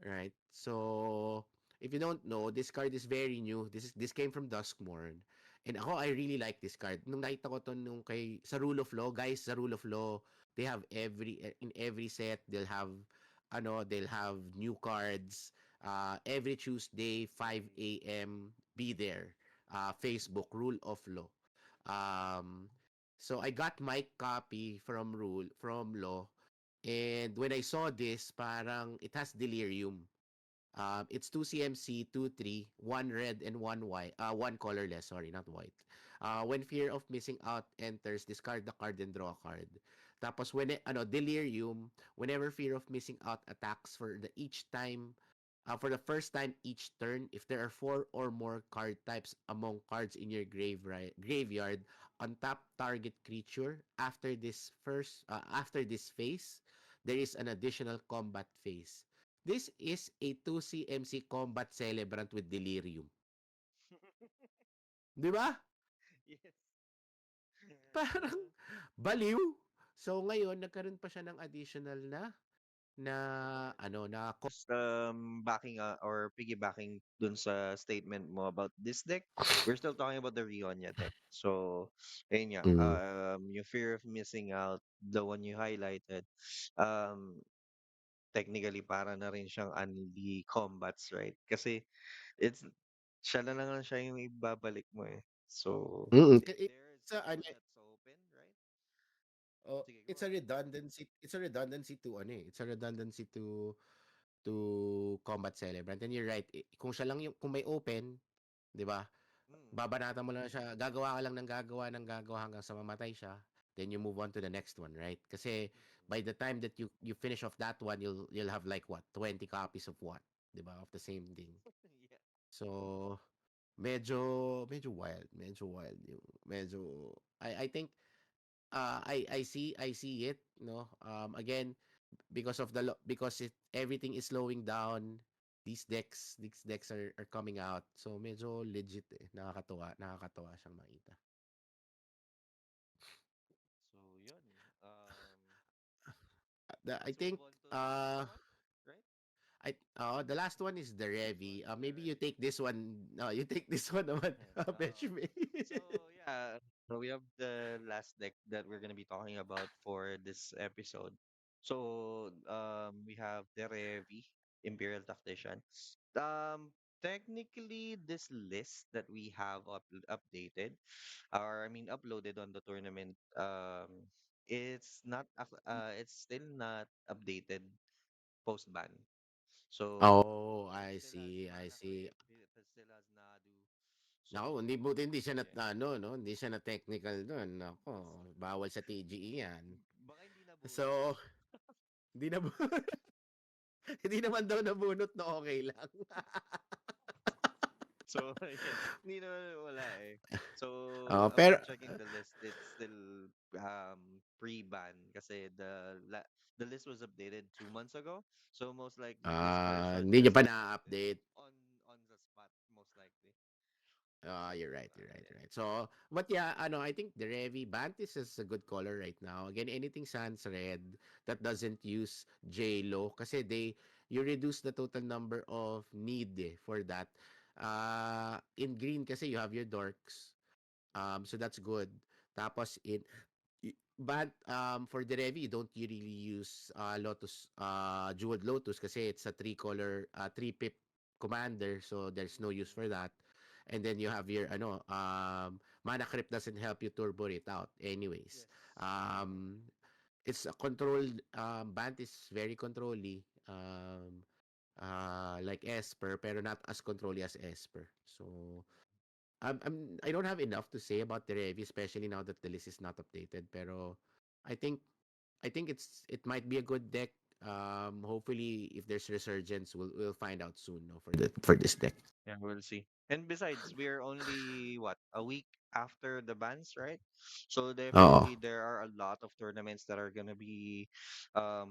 Right? So, if you don't know, this card is very new. This came from Duskmorn. And ako, I really like this card. Nung nakita ko to nung sa Rule of Law, guys, sa Rule of Law, they have in every set, they'll have new cards. Every Tuesday, 5 a.m., be there. Facebook, Rule of Law. Um, so I got my copy from Law. And when I saw this, parang it has delirium. It's 2 CMC, 2 3, one red and one colorless, sorry, not white. When Fear of Missing Out enters, discard the card and draw a card. Tapos delirium, whenever Fear of Missing Out attacks for the first time each turn, if there are four or more card types among cards in your graveyard, untap target creature after this phase, there is an additional combat phase. This is a 2 CMC combat celebrant with delirium. Di ba? Yes. Parang baliw. So ngayon, nagkaroon pa siya ng additional na na Just backing or piggybacking dun sa statement mo about this deck, we're still talking about the Rionya deck. So, ayun nga, mm, yung fear of missing out, the one you highlighted, um, technically para na rin siyang unli combats, right? Kasi it's siya na lang siya yung ibabalik mo eh. So, if there is it's a one that's open, right? Sige, go it's a ahead. redundancy. It's a redundancy to combat celebrant. And you're right. Kung siya lang yung kung may open, 'di ba? Mm, Babanatan mo lang siya, gagawa ka lang ng gagawa hanggang sa mamatay siya, then you move on to the next one, right? Kasi mm, by the time that you finish off that one, you'll have like what, 20 copies of what, 'di ba? Of the same thing. yeah. So, medyo wild yung I think I see it, no? Again, because everything is slowing down, these decks are coming out. So medyo legit eh. Nakakatuwa siyang makita. So, yun. I Let's move think on to the last one, right? the last one is the The last Revi. one is the Maybe you Revi. take this one. No, you take this one naman, Yes. Benjamin. So yeah, so we have the last deck that we're gonna be talking about for this episode. So we have the Revi, Imperial Tactician. Technically, this list that we have updated, or I mean uploaded on the tournament, it's still not updated post ban. So Oh, it I still has see, I see. Manakrit, it still has Nadu. Naku, So hindi siya yeah. hindi siya na technical doon. Nako, bawal sa TGE yan. Baka hindi nabunot. So, hindi na hindi naman daw nabunot na okay lang. So, ayan. Hindi naman wala eh. So, Pero upon checking the list, it's still pre-ban kasi the list was updated 2 months ago. So, most likely this version hindi niyo just pa updated na-update. on the spot, most likely. You're So, right, you're right, you're right. So, but yeah, I think the Revi Bantis is a good color right now. Again, anything sans red that doesn't use J-Lo kasi you reduce the total number of need for that. In green kasi you have your dorks. So that's good. Tapos but for the Revi, you really use Lotus, Jeweled Lotus kasi it's a three pip commander, so there's no use for mm, that. And then you have your Mana Crypt doesn't help you turbo it out anyways. Yes. Um, it's a controlled Bant is very controlly. Like Esper, pero not as controlly as Esper. So I don't have enough to say about the Revi, especially now that the list is not updated. Pero I think it might be a good deck. Hopefully, if there's resurgence, we'll find out soon. No, for this deck. Yeah, we'll see. And besides, we're only what, a week after the bans, right? So Oo. definitely there are a lot of tournaments that are gonna be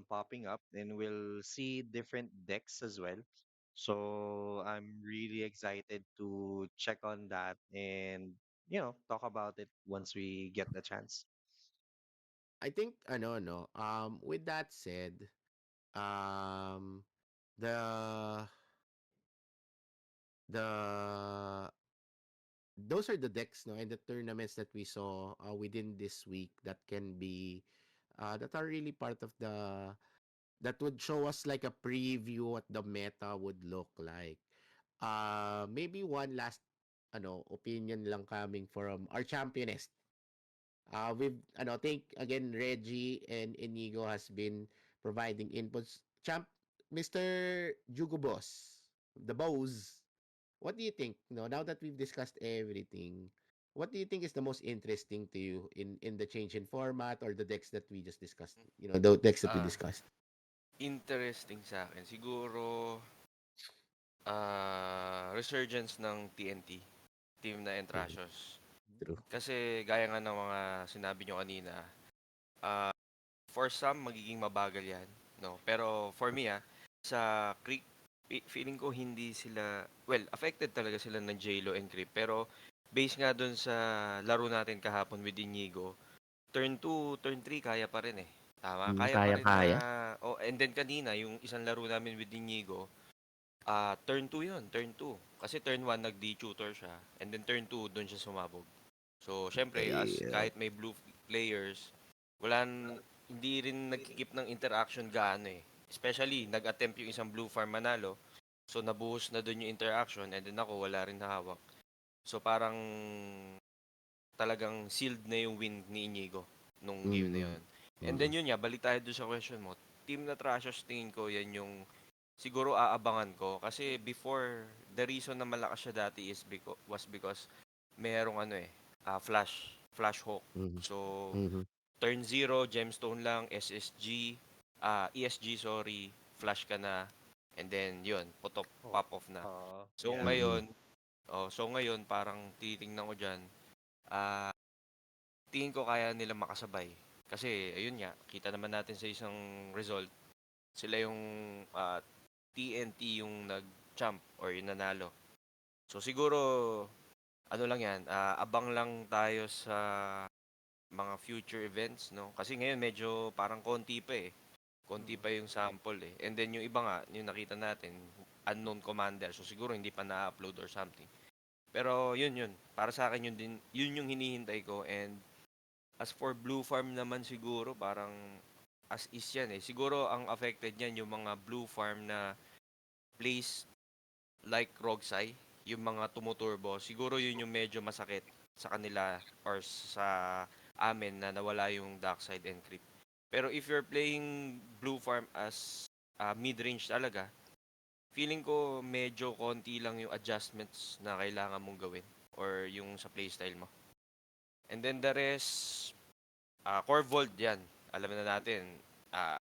popping up, and we'll see different decks as well. So I'm really excited to check on that and talk about it once we get the chance. I think ano no. With that said, um, the the those are the decks no and the tournaments that we saw within this week that can be that are really part of the that would show us like a preview what the meta would look like. Maybe one last opinion lang coming from our championess. We've think again Reggie and Inigo has been providing inputs. Mr. Jugo Boss, the bows. What do you think? No, now that we've discussed everything, what do you think is the most interesting to you in the change in format or the decks that we just discussed? The decks that we Ah, discussed. interesting sa akin. Siguro, resurgence ng TNT, Team na Mhm. Entrasios. True. Kasi gaya nga ng mga sinabi nyo kanina, ah, for some, magiging mabagal yan. No? Pero for me, sa Creek, feeling ko hindi sila, well, affected talaga sila ng JLo and Creep. Pero based nga dun sa laro natin kahapon with Inigo, turn 2, turn 3, kaya pa rin eh. Tama? Kaya pa rin na, Kaya-kaya. oh, and then kanina, yung isang laro namin with Inigo, turn 2 yun, turn 2. Kasi turn 1, nag-D-tutor siya. And then turn 2, doon siya sumabog. So, syempre, as Eh, kahit may blue players, wala, hindi rin nagkikip ng interaction gaano eh. Especially, nag-attempt yung isang blue farm manalo. So, nabuhos na doon yung interaction and then ako, wala rin nahawak. So, parang talagang sealed na yung win ni Inigo nung game na mm, yun. And mm. then yun nga, balik tayo doon sa question mo. Team na Trashers, tingin ko, yan yung siguro aabangan ko. Kasi before, the reason na malakas siya dati was because merong flash hawk. Mhm. So, Mhm. turn 0, gemstone lang, SSG, ESG, sorry, flash ka na, and then yun, putok, Oh, pop off na. So yeah. Mm. ngayon, parang titingnan ko diyan, ah tingin ko kaya nila makasabay. Kasi ayun nga, kita naman natin sa isang result, sila yung TNT yung nag-champ or yung nanalo. So siguro ano lang 'yan, abang lang tayo sa mga future events, no? Kasi ngayon medyo parang konti pa eh. Konti Mhm. pa yung sample eh. And then yung iba nga, yung nakita natin, unknown commander. So siguro hindi pa na-upload or something. Pero yun. Para sa akin yun yung hinihintay ko. And as for Blue Farm naman siguro, parang as is yan eh. Siguro ang affected niyan yung mga Blue Farm na place like Rogsai, yung mga tumuturbo. Siguro yun yung medyo masakit sa kanila or sa amin na nawala yung Dark Side and Creep. Pero if you're playing Blue Farm as mid-range talaga, feeling ko medyo konti lang yung adjustments na kailangan mong gawin or yung sa playstyle mo. And then the rest, core vault yan. Alam na natin, ah,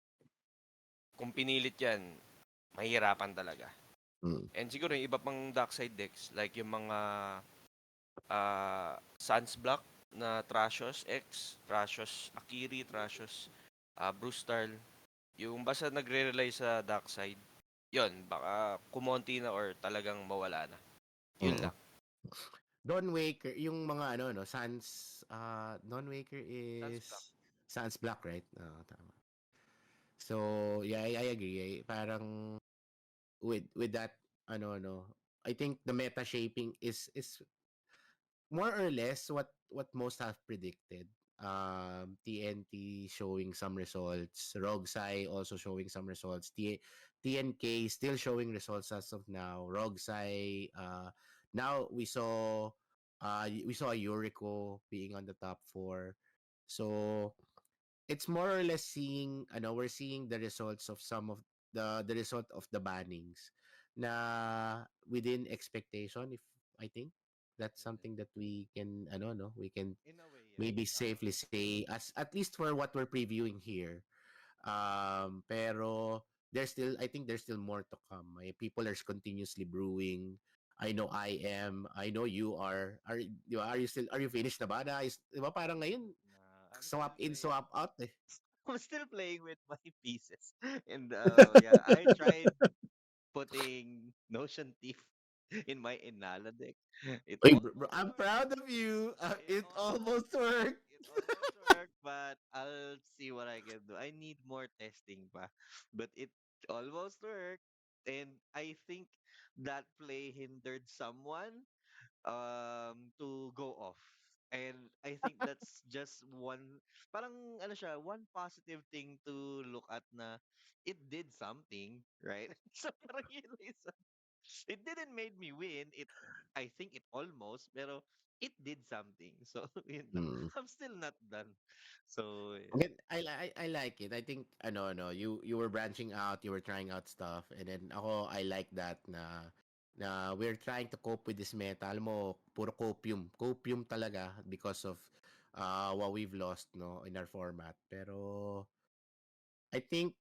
kung pinilit yan, mahirapan talaga. Mm. And siguro yung iba pang dark side decks, like yung mga Suns Block na Trashos X, Trashos Akiri, Trashos Brustal, yung basta nagre-rely sa dark side, yun, baka kumonti na or talagang mawala na. Yun Oo. lang. Dawn Waker, yung mga no, Dawn Waker Suns is Block. Sans Black, right? Oo, tama. So, yeah, I agree. Parang with that, I think the meta shaping is more or less what most have predicted. TNT showing some results, Rogsai also showing some results, TNK still showing results as of now. Rogsai, now we saw We saw Yuriko being on the top four. So it's more or less seeing, we're seeing the results of some of the result of the bannings na within expectation, if I think that's Mm. something that we can, no, we can In a way, yeah. maybe safely say, as at least for what we're previewing here. Pero there's still, I think there's still more to come. People are continuously brewing. I know I am. I know you are. Are you still, are you finished na ba? Di ba parang ngayon, I'm still swap in, playing. swap out eh. I'm still playing with my pieces, and yeah, I tried putting Notion Thief in my Inala deck. It Uy, bro, almost I'm worked. proud of you. It It almost almost worked. it almost worked, but I'll see what I can do. I need more testing pa. But it almost worked. And I think that play hindered someone to go off. And I think that's just one, parang ano siya, one positive thing to look at na it did something, right? So parang yun lang isa. It didn't made me win. I think it almost, pero it did something. So yun lang. Mm. I'm still not done. So yeah. Again, I like it. I think no, you were branching out, you were trying out stuff, and then ako, I like that na we're trying to cope with this meta. Alam mo, puro copium talaga because of what we've lost, no, in our format. Pero I think,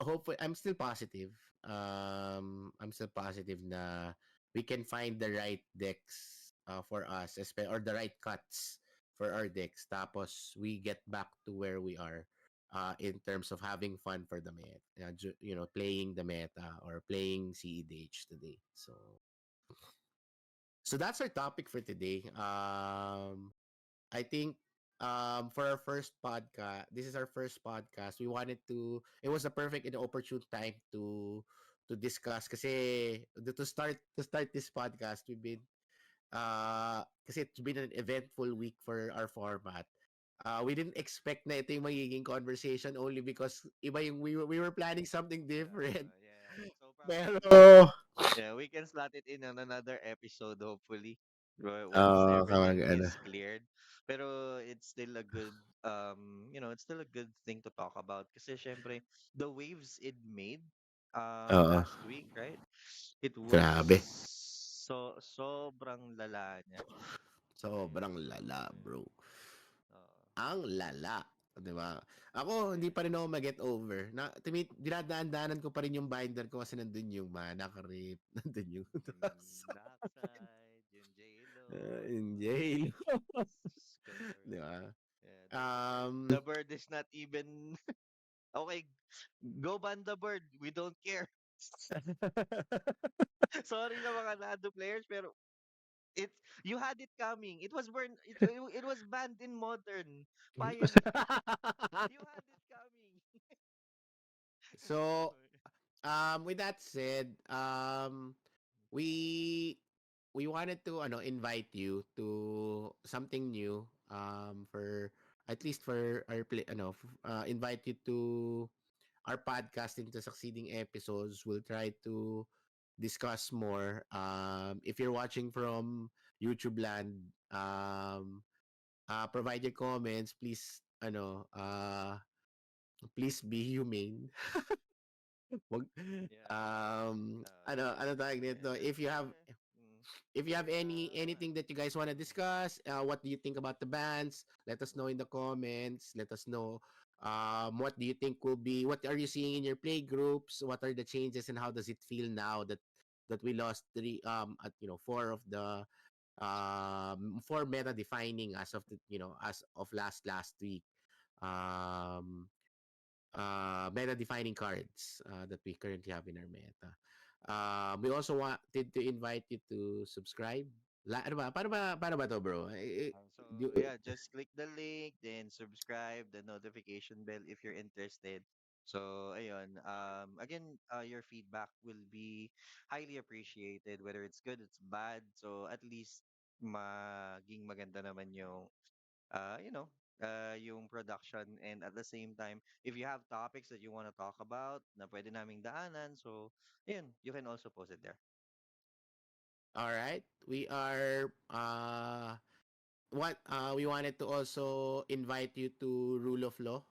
hopefully, I'm still positive. I'm still positive na we can find the right decks for us, or the right cuts for our decks. Tapos we get back to where we are in terms of having fun for the meta. Playing the meta or playing CEDH today. So that's our topic for today. I think for our first podcast, this is our first podcast. We wanted to, it was a perfect and opportune time to discuss kasi to start this podcast. We've been kasi it's been an eventful week for our format. We didn't expect na ito yung magiging conversation only because iba yung we were planning something different. Yeah. So probably Pero yeah, we can slot it in on another episode, hopefully, once oh, everything ano. is cleared. Pero it's still a good, it's still a good thing to talk about. Kasi syempre, the waves it made, Oo, last week, right? It was grabe. sobrang lala niya. Ayun, Sobrang so, lala, bro. uh, Ang lala. 'Di ba? Ako, hindi yeah. pa rin ako ma-get over. Dinadaan-daanan ko pa rin yung binder ko kasi nandun yung mana creep. Nandun yung Yung Darkseid, yung J-Lo, in yung jail. Diyos ko, Lord. 'Di ba? Yeah, Um, the bird is not even okay. Go ban the bird. We don't care. Sorry sa mga Nado players, pero it's you had it coming. It was banned in Modern Pioneer. You had it coming. so, with that said, we we wanted to invite you to something new for at least for our invite you to our podcast into succeeding episodes. We'll try to discuss more. If you're watching from YouTube land, provide your comments. Please be humane. Wag, Yeah. ano tawag Yeah, nito? just If you have uh, anything that you guys want to mm, discuss, what do you think about the bands? Let us know in the comments. Let us know what do you think will be, what are you seeing in your play groups? What are the changes and how does it feel now that we lost four of the four meta defining as of as of last week. Um Meta defining cards that we currently have in our meta. We also wanted to invite you to subscribe. Ano ba? Paano ba to, bro? So Do, yeah, just click the link, then subscribe, the notification bell if you're interested. So ayun, again, your feedback will be highly appreciated, whether it's good, it's bad. So at least maging maganda naman yung, yung production, and at the same time, if you have topics that you want to talk about na pwede naming daanan, so ayun, you can also post it there. All right. We wanted to also invite you to Rule of Law,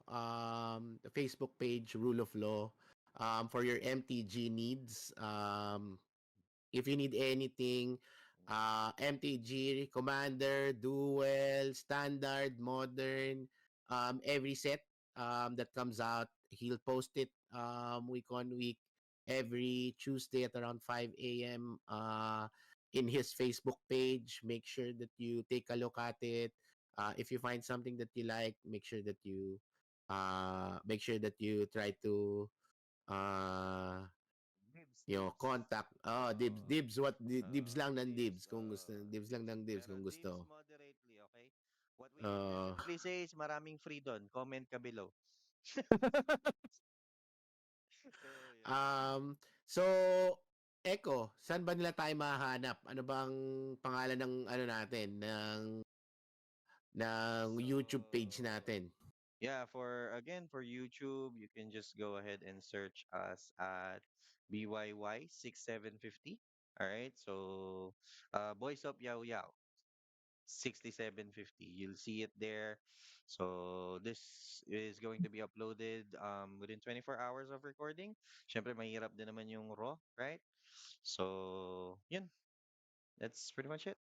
the Facebook page Rule of Law, for your MTG needs. If you need anything, MTG, Commander, Duel, Standard, Modern, every set that comes out, he'll post it week on week, every Tuesday at around 5 a.m. In his Facebook page. Make sure that you take a look at it. If you find something that you like, make sure that you try to uh, Dibs, dibs. contact. Oh, Dibs lang ng dibs. dibs kung gusto. Dibs lang ng dibs Pero kung dibs gusto. moderately, okay? What we Uh, usually say is maraming free doon. Comment ka below. So, yun. so, Echo, saan ba nila tayo mahanap? Ano bang pangalan ng ano natin, ng YouTube page So, natin? yeah, for YouTube, you can just go ahead and search us at BYY6750. All right. So, Boys of Yao Yao 6750. You'll see it there. So, this is going to be uploaded within 24 hours of recording. Syempre, mahirap din naman yung raw, right? So, yun. That's pretty much it.